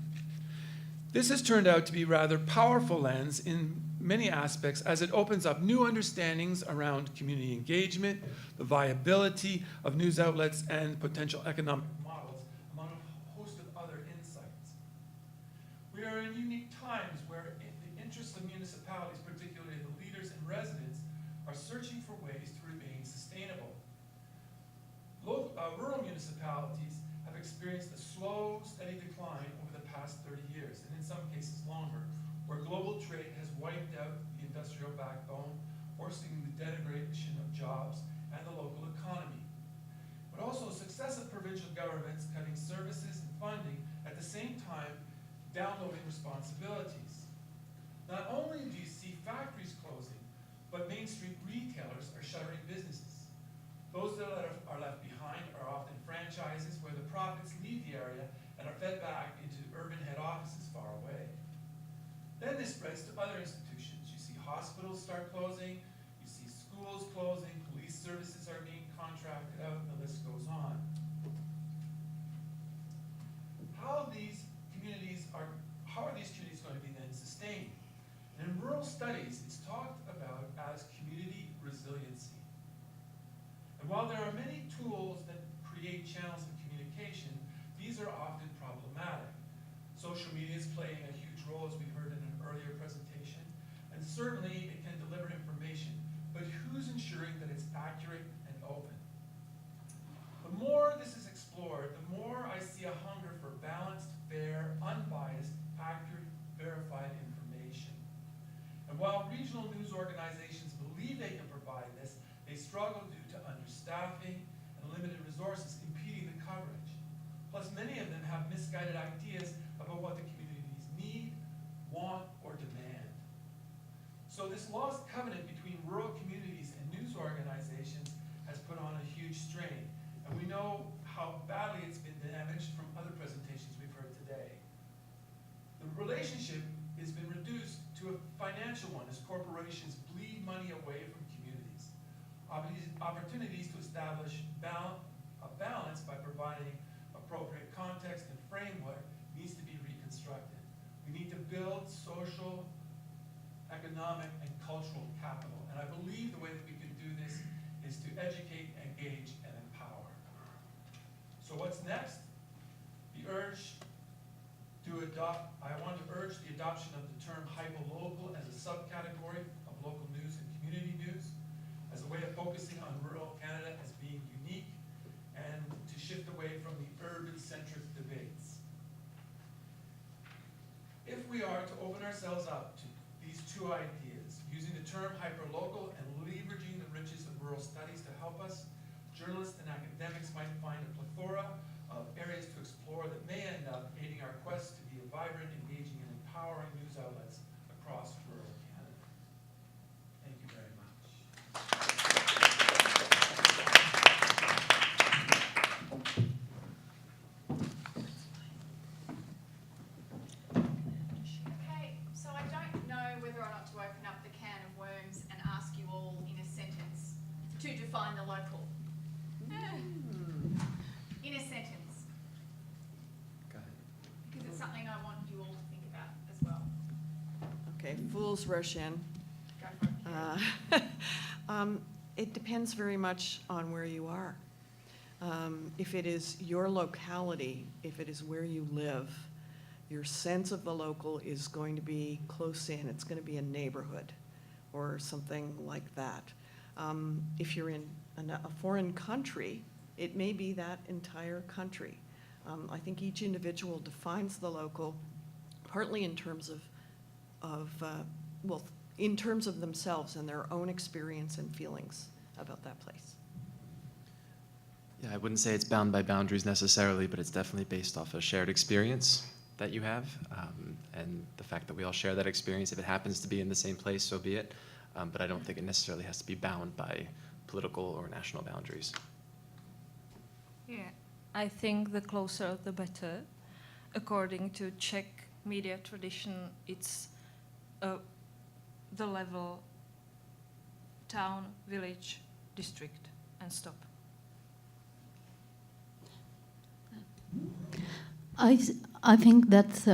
This has turned out to be a rather powerful lens in many aspects as it opens up new understandings around community engagement, the viability of news outlets, and potential economic models, among a host of other insights. We are in unique times where the interests of municipalities, particularly the leaders and residents, are searching for ways to remain sustainable. Rural municipalities have experienced a slow, steady decline over the past 30 years, and in some cases longer, where global trade has wiped out the industrial backbone, forcing the denigration of jobs and the local economy. But also successive provincial governments cutting services and funding, at the same time downloading responsibilities. Not only do you see factories closing, but Main Street retailers are shuttering businesses. Those that are left behind are often franchises where the profits leave the area and are fed back into urban head offices far away. Then this spreads to other institutions. You see hospitals start closing, you see schools closing, police services are being contracted out, and the list goes on. How are these communities going to be then sustained? And in rural studies, it's talked about as community resiliency. And while there are many tools that create channels of communication, these are often problematic. Social media is playing a huge role, as we heard in an earlier presentation, and certainly it can deliver information, but who's ensuring that it's accurate and open? The more this is explored, the more I see a hunger for balanced, fair, unbiased, accurate, verified information. And while regional news organizations believe they can provide this, they struggle due to understaffing and limited resources impeding the coverage. Plus, many of them have misguided ideas about what the communities need, want, or demand. So this lost covenant between rural communities and news organizations has put on a huge strain. And we know how badly it's been damaged from other presentations we've heard today. The relationship has been reduced to a financial one as corporations bleed money away from communities. Opportunities to establish a balance by providing appropriate context and framework needs to be reconstructed. We need to build social, economic, and cultural capital. And I believe the way that we can do this is to educate, engage, and empower. So what's next? I want to urge the adoption of the term hyperlocal as a subcategory of local news and community news, as a way of focusing on rural Canada as being unique, and to shift away from the urban-centric debates. If we are to open ourselves up to these two ideas, using the term hyperlocal and leveraging the riches of rural studies to help us, journalists and academics might find a plethora of areas to explore that may end up aiding our quest to be a vibrant, engaging, and empowering news outlets across rural Canada. Thank you very much. Okay, so I don't know whether or not to open up the can of worms and ask you all in a sentence to define the local. In a sentence, Go ahead. because it's something I want you all to think about as well. Okay, fools rush in. Go for it. It depends very much on where you are. If it is your locality, if it is where you live, your sense of the local is going to be close in. It's going to be a neighborhood or something like that. If you're in a foreign country, it may be that entire country. I think each individual defines the local partly in terms in terms of themselves and their own experience and feelings about that place. Yeah, I wouldn't say it's bound by boundaries necessarily, but it's definitely based off a shared experience that you have, and the fact that we all share that experience. If it happens to be in the same place, so be it. But I don't think it necessarily has to be bound by political or national boundaries. Yeah, I think the closer the better. According to Czech media tradition, it's the level town, village, district, and stop. I think that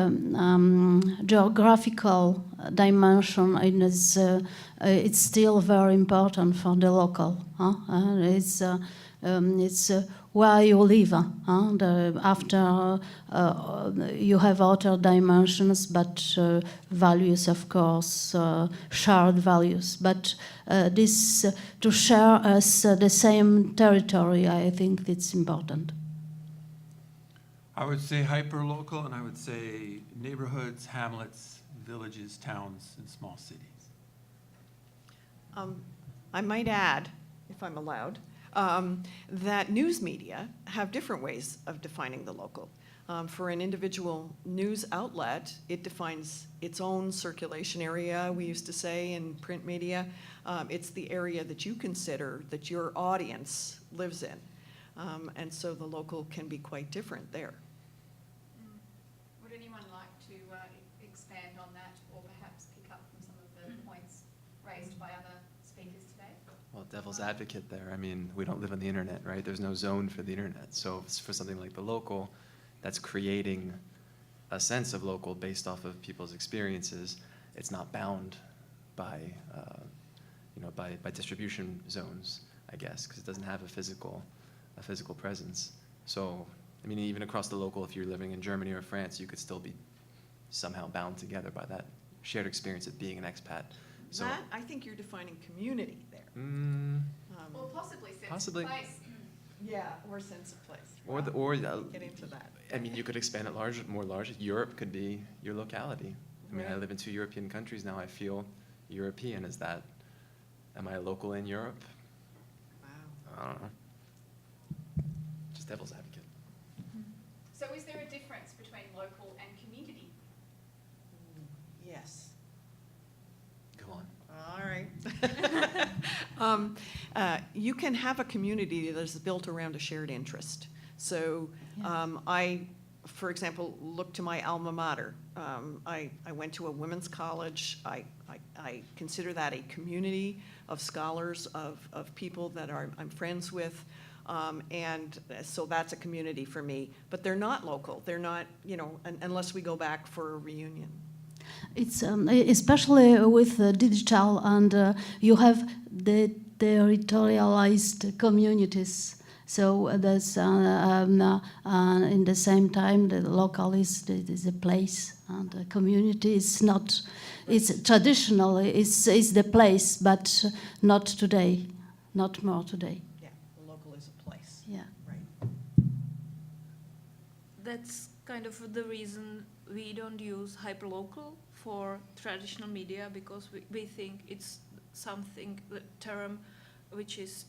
geographical dimension is it's still very important for the local. It's where you live. After you have other dimensions, but values, of course, shared values. But this to share us the same territory, I think it's important. I would say hyperlocal, and I would say neighborhoods, hamlets, villages, towns, and small cities. I might add, if I'm allowed, that news media have different ways of defining the local. For an individual news outlet, it defines its own circulation area, we used to say in print media. It's the area that you consider that your audience lives in. And so the local can be quite different there. Would anyone like to expand on that, or perhaps pick up from some of the points raised by other speakers today? Well, devil's advocate there. I mean, we don't live on the internet, right? There's no zone for the internet. So it's for something like the local, that's creating a sense of local based off of people's experiences. It's not bound by, by distribution zones, I guess, because it doesn't have a physical presence. So, I mean, even across the local, if you're living in Germany or France, you could still be somehow bound together by that shared experience of being an expat. So, That, I think you're defining community there. Or possibly sense Possibly. of place. Yeah, or sense of place. or the, Wow, or get into that. I mean, you could expand it more large. Europe could be your locality. I mean, I Right. live in 2 European countries now. I feel European. Is that, am I a local in Europe? Wow. I don't know. Just devil's advocate. So is there a difference between local and community? Yes. Go on. All right. You can have a community that is built around a shared interest. So I, for example, look to my alma mater. I went to a women's college. I consider that a community of scholars, of people that I'm friends with. And so that's a community for me. But they're not local. They're not, unless we go back for a reunion. It's especially with digital, and you have the territorialized communities. So there's in the same time the local is a place, and the community is not. It's traditional. It's the place, but not today, not more today. Yeah, the local is a place. Yeah. Right. That's kind of the reason we don't use hyperlocal for traditional media, because we think it's something, the term which is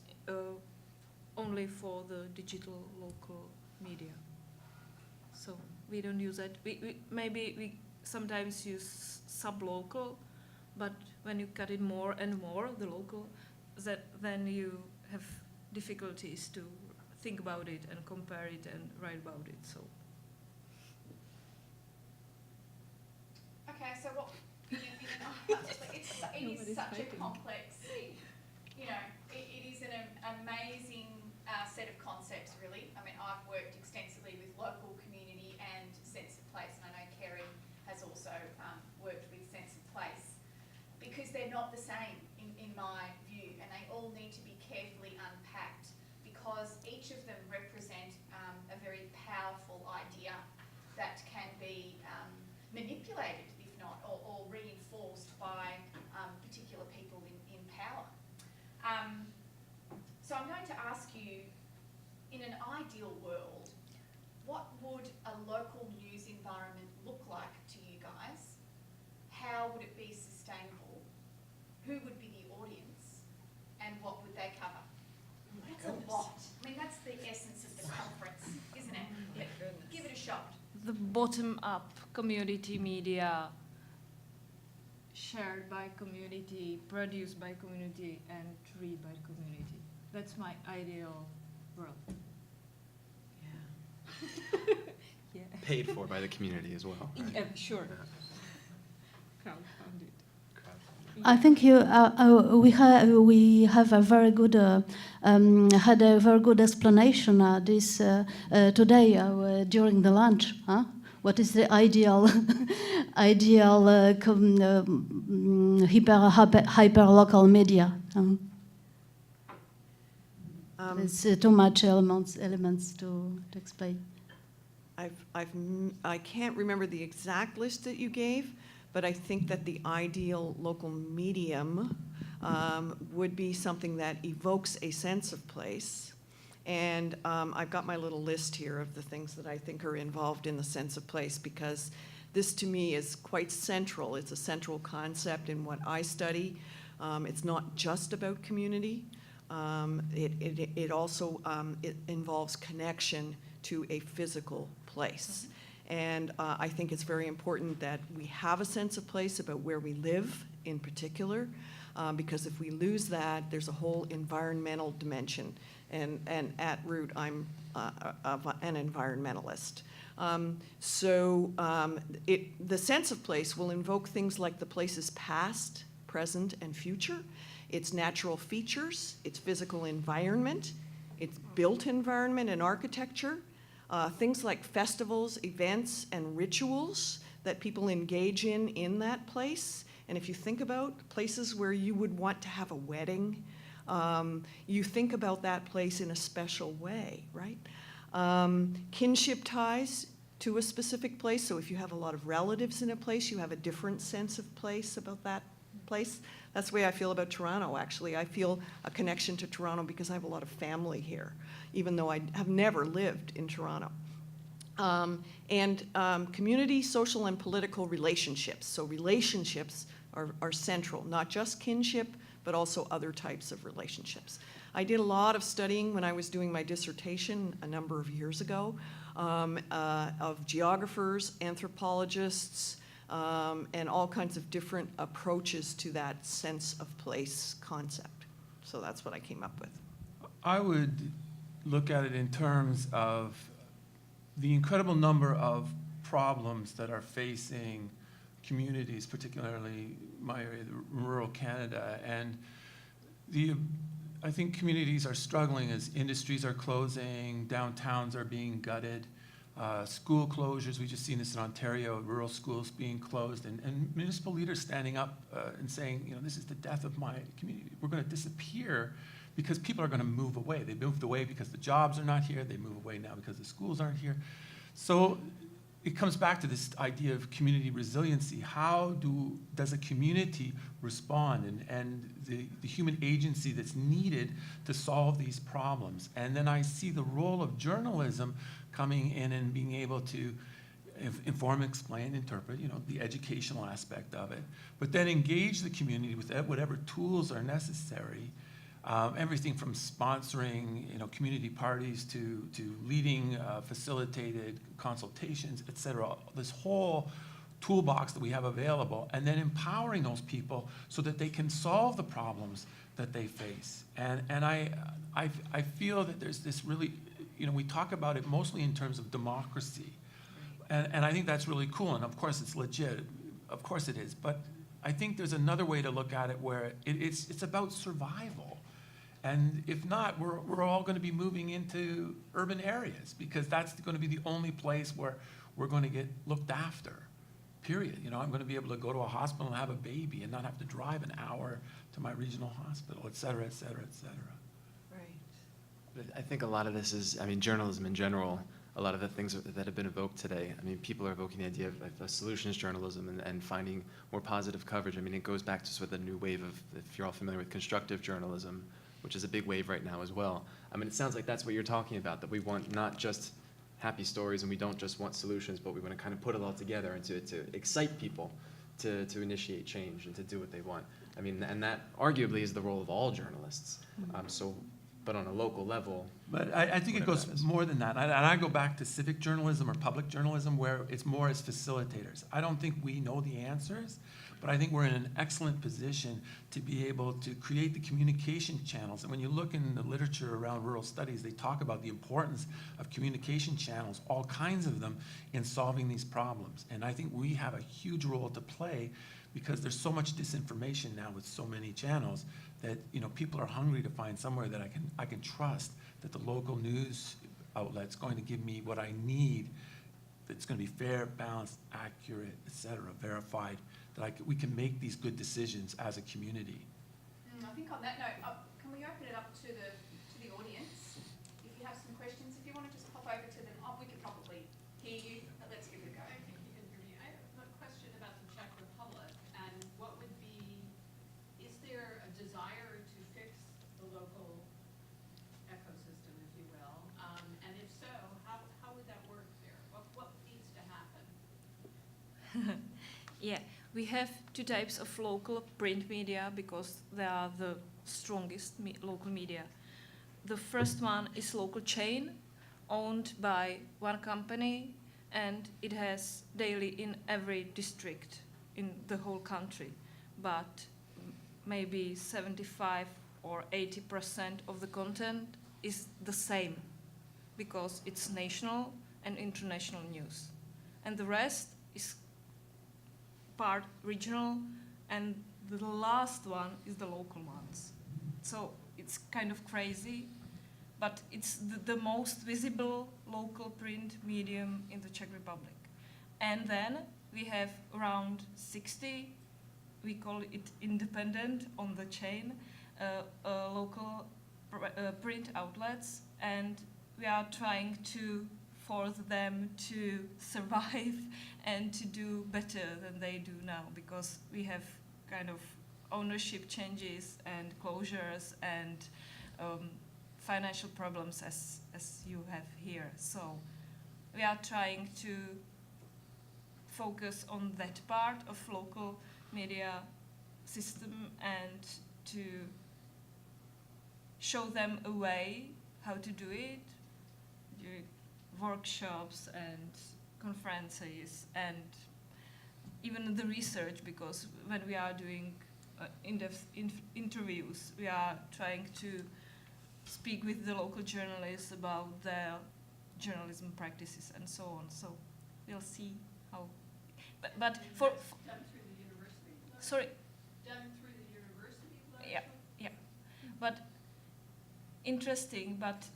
only for the digital local media. So we don't use that. Maybe we sometimes use sub-local, but when you cut it more and more, the local, then you have difficulties to think about it and compare it and write about it. So. Okay, so what, it is such a complex, it is an amazing set of concepts, really. I mean, I've worked extensively with local, community and sense of place, and I know Kerry has also worked with sense of place, because they're not the same in my view, and they all need to be carefully unpacked, because each of them represent a very powerful idea that can be manipulated, if not, or reinforced by particular people in power. So I'm going to ask you, in an ideal world, what would a local news environment look like to you guys? How would it be sustainable? Who would be the audience? And what would they cover? That's a lot. I mean, that's the essence of the conference, isn't it? But give it a shot. The bottom-up community media, shared by community, produced by community, and read by community. That's my ideal world. Yeah. Yeah. Paid for by the community as well. Right? Yeah, sure. Yeah. Crowdfunded. I think we have a very good had a very good explanation this today during the lunch. What is the ideal hyper local media? There's too much elements to explain. I can't remember the exact list that you gave, but I think that the ideal local medium would be something that evokes a sense of place. And I've got my little list here of the things that I think are involved in the sense of place, because this to me is quite central. It's a central concept in what I study. It's not just about community. It also it involves connection to a physical place. And I think it's very important that we have a sense of place about where we live in particular, because if we lose that, there's a whole environmental dimension. And at root, I'm an environmentalist. The sense of place will invoke things like the place's past, present, and future, its natural features, its physical environment, its built environment and architecture, things like festivals, events, and rituals that people engage in that place. And if you think about places where you would want to have a wedding, you think about that place in a special way, right? Kinship ties to a specific place. So if you have a lot of relatives in a place, you have a different sense of place about that place. That's the way I feel about Toronto, actually. I feel a connection to Toronto because I have a lot of family here, even though I have never lived in Toronto. Community, social, and political relationships. So relationships are central, not just kinship, but also other types of relationships. I did a lot of studying when I was doing my dissertation a number of years ago of geographers, anthropologists, and all kinds of different approaches to that sense of place concept. So that's what I came up with. I would look at it in terms of the incredible number of problems that are facing communities, particularly my area, rural Canada. And I think communities are struggling as industries are closing, downtowns are being gutted, school closures. We've just seen this in Ontario, rural schools being closed, and municipal leaders standing up and saying, this is the death of my community. We're going to disappear because people are going to move away. They moved away because the jobs are not here. They move away now because the schools aren't here. So it comes back to this idea of community resiliency. How does a community respond and the human agency that's needed to solve these problems? And then I see the role of journalism coming in and being able to inform, explain, interpret, the educational aspect of it, but then engage the community with whatever tools are necessary. Everything from sponsoring, community parties to leading facilitated consultations, et cetera. This whole toolbox that we have available, and then empowering those people so that they can solve the problems that they face. And I feel that there's this really, we talk about it mostly in terms of democracy, and I think that's really cool. And of course, it's legit. Of course, it is. But I think there's another way to look at it where it's about survival. And if not, we're all going to be moving into urban areas because that's going to be the only place where we're going to get looked after, period. I'm going to be able to go to a hospital and have a baby and not have to drive an hour to my regional hospital, et cetera, et cetera, et cetera. Right. I think a lot of this is, journalism in general, a lot of the things that have been evoked today. People are evoking the idea of solutions journalism and finding more positive coverage. It goes back to sort of the new wave of, if you're all familiar with constructive journalism, which is a big wave right now as well. It sounds like that's what you're talking about, that we want not just happy stories and we don't just want solutions, but we want to kind of put it all together and to excite people to initiate change and to do what they want. And that arguably is the role of all journalists. But on a local level. But I think it goes more than that. And I go back to civic journalism or public journalism where it's more as facilitators. I don't think we know the answers, but I think we're in an excellent position to be able to create the communication channels. And when you look in the literature around rural studies, they talk about the importance of communication channels, all kinds of them, in solving these problems. And I think we have a huge role to play because there's so much disinformation now with so many channels that people are hungry to find somewhere that I can trust, that the local news outlet's going to give me what I need, that's going to be fair, balanced, accurate, et cetera, verified, that we can make these good decisions as a community. I think on that note, can we open it up to the audience? If you have some questions, if you want to just pop over to them, we could probably hear you. Let's give it a go. I think you can hear me. I have a question about the Czech Republic, and what would be, is there a desire to fix the local ecosystem, if you will? And if so, how would that work there? What needs to happen? Yeah, we have two types of local print media because they are the strongest local media. The first one is local chain owned by one company, and it has daily in every district in the whole country. But maybe 75 or 80% of the content is the same because it's national and international news. And the rest is part regional, and the last one is the local ones. So it's kind of crazy, but it's the most visible local print medium in the Czech Republic. And then we have around 60, we call it independent on the chain, local print outlets, and we are trying to force them to survive and to do better than they do now, because we have kind of ownership changes and closures and financial problems as you have here. So we are trying to focus on that part of local media system and to show them a way how to do it, workshops and conferences and even the research, because when we are doing in-depth interviews, we are trying to speak with the local journalists about their journalism practices and so on. So we'll see how. But for Done through the university? sorry, Done through the university? yeah, yeah, but interesting, but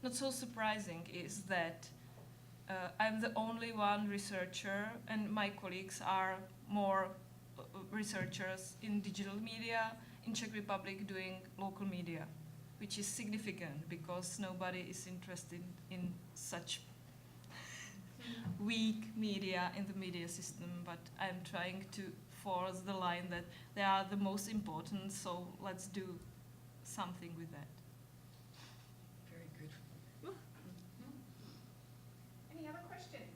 not so surprising is that I'm the only one researcher, and my colleagues are more researchers in digital media in Czech Republic doing local media, which is significant because nobody is interested in such weak media in the media system, but I'm trying to force the line that they are the most important, so let's do something with that. Very good. Any other questions?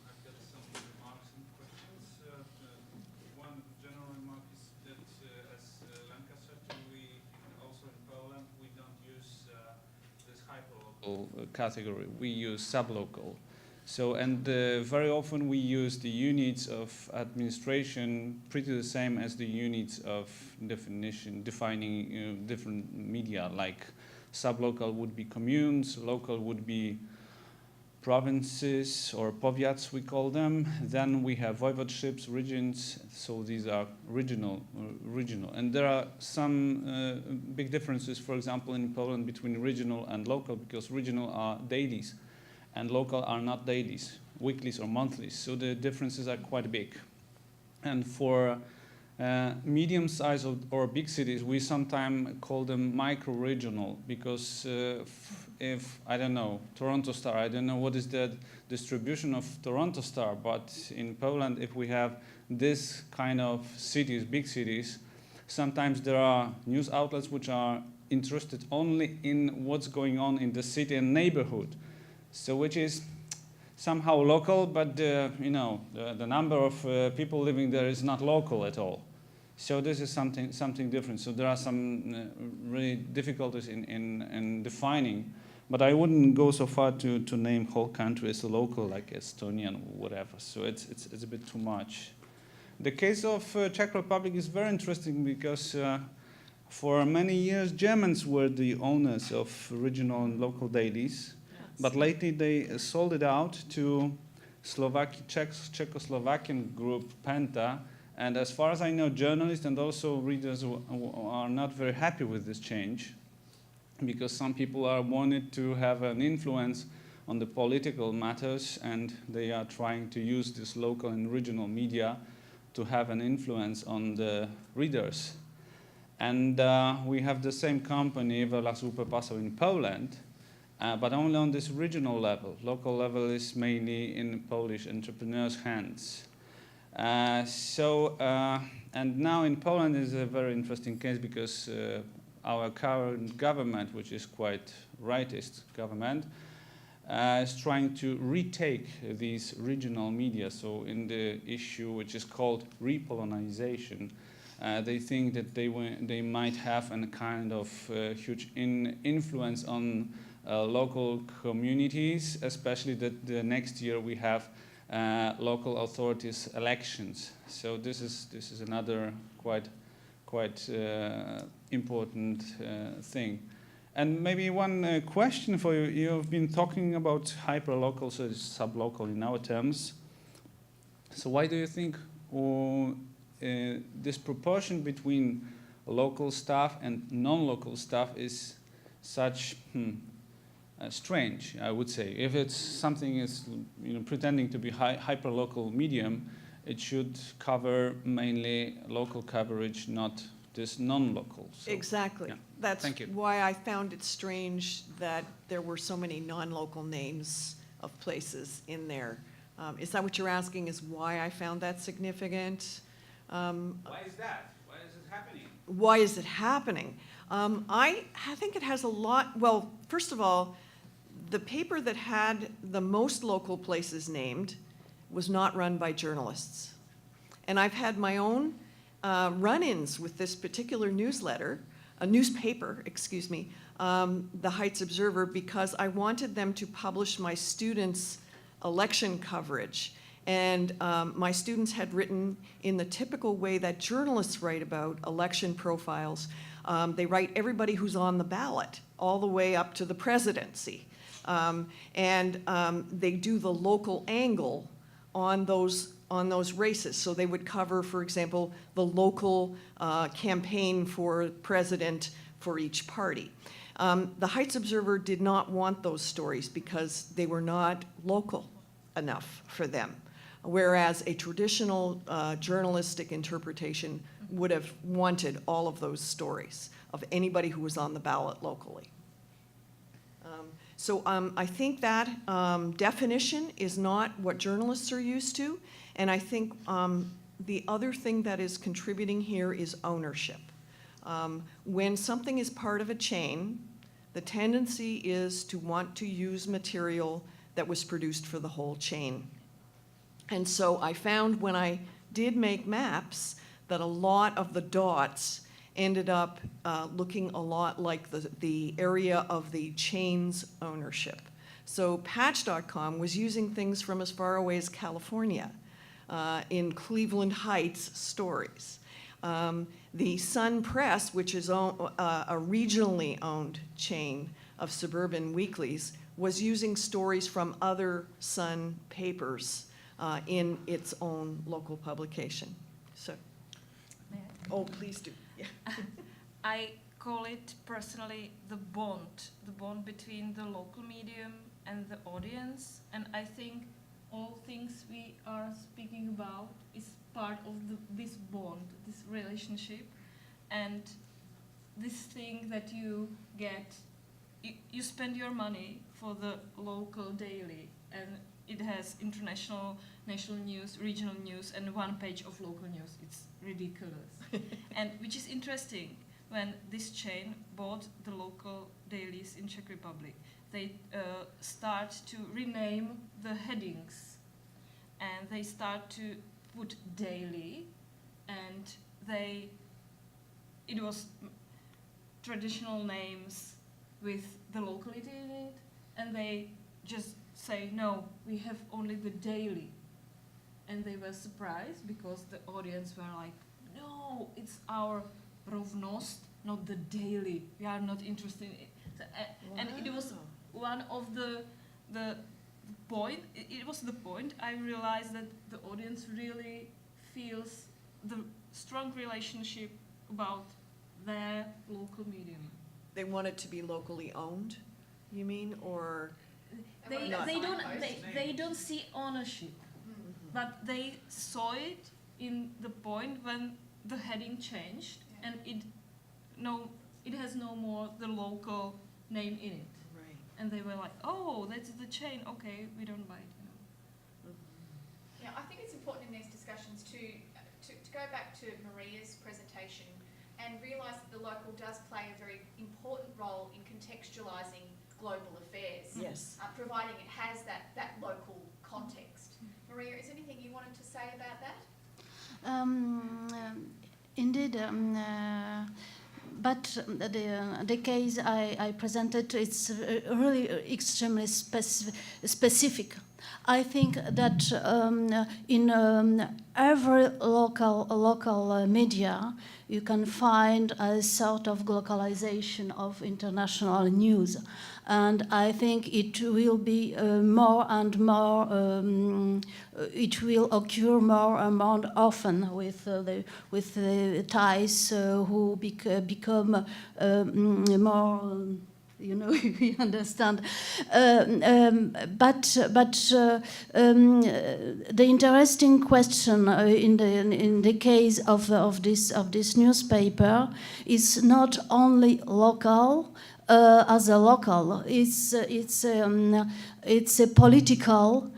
I've got some remarks and questions. One general remark is that, as Lenka said, we also in Poland, we don't use this hyperlocal category. We use sublocal. So, and very often we use the units of administration pretty the same as the units of defining different media, like sublocal would be communes, local would be provinces or powiats we call them. Then we have voivodeships, regions, so these are regional. And there are some big differences, for example, in Poland between regional and local, because regional are dailies and local are not dailies, weeklies or monthlies, so the differences are quite big. And for medium-sized or big cities, we sometimes call them micro-regional, because if, I don't know, Toronto Star, I don't know what is the distribution of Toronto Star, but in Poland, if we have this kind of cities, big cities, sometimes there are news outlets which are interested only in what's going on in the city and neighborhood. So which is somehow local, but the number of people living there is not local at all. So this is something different. So there are some really difficulties in defining, but I wouldn't go so far to name whole country as local, like Estonia and whatever. So it's a bit too much. The case of Czech Republic is very interesting because for many years Germans were the owners of regional and local dailies. But lately they sold it out to Czechoslovakian group Penta, and as far as I know, journalists and also readers are not very happy with this change, because some people are wanted to have an influence on the political matters, and they are trying to use this local and regional media to have an influence on the readers. And we have the same company, Verlag UP Passau in Poland, but only on this regional level. Local level is mainly in Polish entrepreneurs' hands. And now in Poland is a very interesting case, because our current government, which is quite rightist government, is trying to retake these regional media. So in the issue which is called repolonization, they think that they might have a kind of huge influence on local communities, especially that the next year we have local authorities elections. So this is another quite important thing. And maybe one question for you. You've been talking about hyperlocal, so it's sublocal in our terms. So why do you think this proportion between local staff and non-local staff is such strange, I would say? If it's something is pretending to be hyperlocal medium, it should cover mainly local coverage, not this non-local. So, Exactly. yeah. That's Thank you. why I found it strange that there were so many non-local names of places in there. Is that what you're asking, is why I found that significant? Why is that? Why is it happening? Why is it happening? I think it has a lot, well, first of all, the paper that had the most local places named was not run by journalists. And I've had my own run-ins with this particular newspaper, the Heights Observer, because I wanted them to publish my students' election coverage. And my students had written in the typical way that journalists write about election profiles. They write everybody who's on the ballot, all the way up to the presidency. They do the local angle on those races. So they would cover, for example, the local campaign for president for each party. The Heights Observer did not want those stories because they were not local enough for them, whereas a traditional journalistic interpretation would have wanted all of those stories of anybody who was on the ballot locally. So I think that definition is not what journalists are used to, and I think the other thing that is contributing here is ownership. When something is part of a chain, the tendency is to want to use material that was produced for the whole chain. And so I found when I did make maps that a lot of the dots ended up looking a lot like the area of the chain's ownership. So Patch.com was using things from as far away as California in Cleveland Heights stories. The Sun Press, which is a regionally owned chain of suburban weeklies, was using stories from other Sun papers in its own local publication. So, oh, please do. Yeah. I call it personally the bond between the local medium and the audience, and I think all things we are speaking about is part of this bond, this relationship, and this thing that you get, you spend your money for the local daily, and it has international, national news, regional news, and one page of local news. It's ridiculous. And which is interesting, when this chain bought the local dailies in Czech Republic, they start to rename the headings, and they start to put daily, and it was traditional names with the locality in it, and they just say, no, we have only the daily. And they were surprised because the audience were like, no, it's our rovnost, not the daily. We are not interested in it. So, and it was one of the point. It was the point. I realized that the audience really feels the strong relationship about their local medium. They want it to be locally owned, you mean, or? They don't see ownership, but they saw it in the point when the heading changed, and it has no more the local name in it. Right. And they were like, oh, that's the chain. Okay, we don't buy it. Yeah, I think it's important in these discussions to go back to Maria's presentation and realise that the local does play a very important role in contextualising global affairs. Yes. Providing it has that local context. Maria, is there anything you wanted to say about that? Indeed, but the case I presented, it's really extremely specific. I think that in every local media, you can find a sort of globalization of international news, and I think it will be more and more. It will occur more and more often with the ties who become more. You know, you understand. But the interesting question in the case of this newspaper is not only local, as a local. It's a political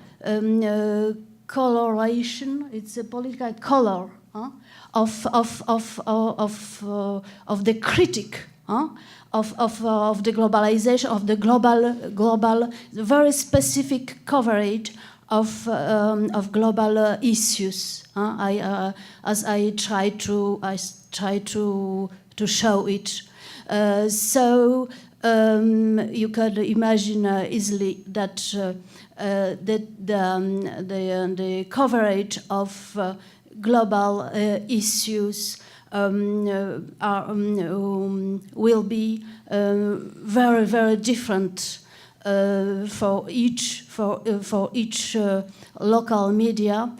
coloration. It's a political color of the critic of the globalization, of the global very specific coverage of global issues. As I try to show it. So you can imagine easily that the coverage of global issues will be very, very different for each local media,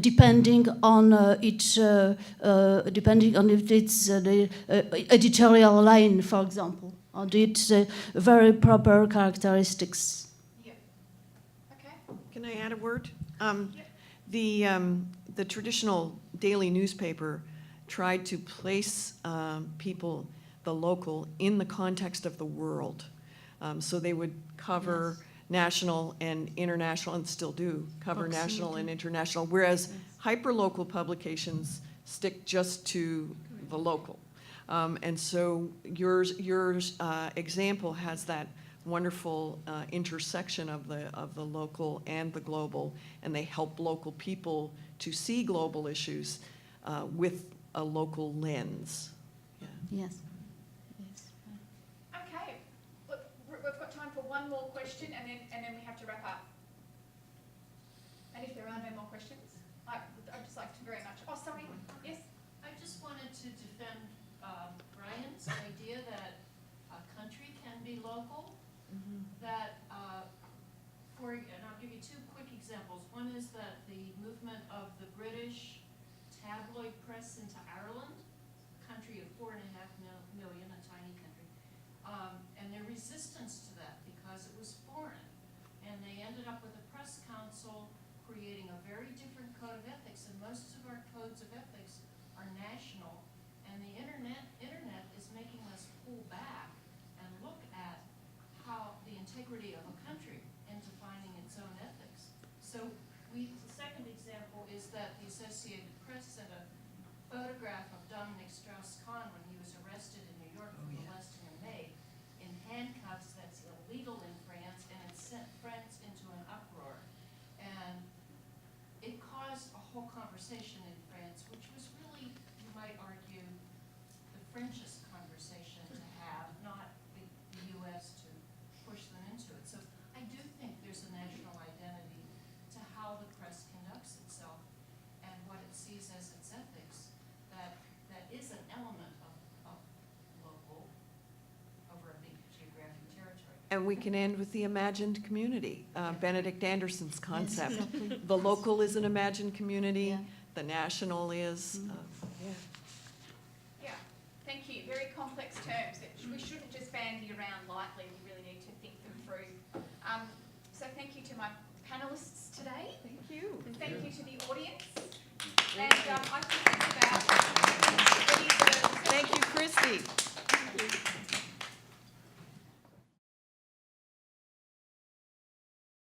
depending on its the editorial line, for example, or its very proper characteristics. Yeah. Okay. Can I add a word? Yep. The traditional daily newspaper tried to place people, the local, in the context of the world. So they would cover national and international, and still do cover national and international, whereas hyperlocal publications stick just to the local. And so your example has that wonderful intersection of the local and the global, and they help local people to see global issues with a local lens. Yeah. Yes. Okay. Look, we've got time for one more question, and then we have to wrap up. And if there are no more questions, I'd just like to very much. Oh, sorry. Yes. I just wanted to defend Brian's idea that a country can be local. That and I'll give you two quick examples. One is that the movement of the British tabloid press into Ireland, a country of 4.5 million, a tiny country, and their resistance to that because it was foreign, and they ended up with a press council creating a very different code of ethics, and most of our codes of ethics are national, and the internet is making us pull back and look at how the integrity of a country in defining its own ethics. So the second example is that the Associated Press sent a photograph of Dominic Strauss-Kahn when he was arrested in New York for molesting a maid in handcuffs. That's illegal in France, and it sent France into an uproar. And it caused a whole conversation in France, which was really, you might argue, the Frenchest conversation to have, not the U.S. to push them into it. So I do think there's a national identity to how the press conducts itself and what it sees as its ethics that is an element of local over a big geographic territory. And we can end with the imagined community, Benedict Anderson's concept. The local is an imagined community, Yeah. the national is. Yeah. Thank you. Very complex terms that we shouldn't just bandy around lightly. We really need to think them through. So thank you to my panelists today. Thank you. And thank you to the audience. And I think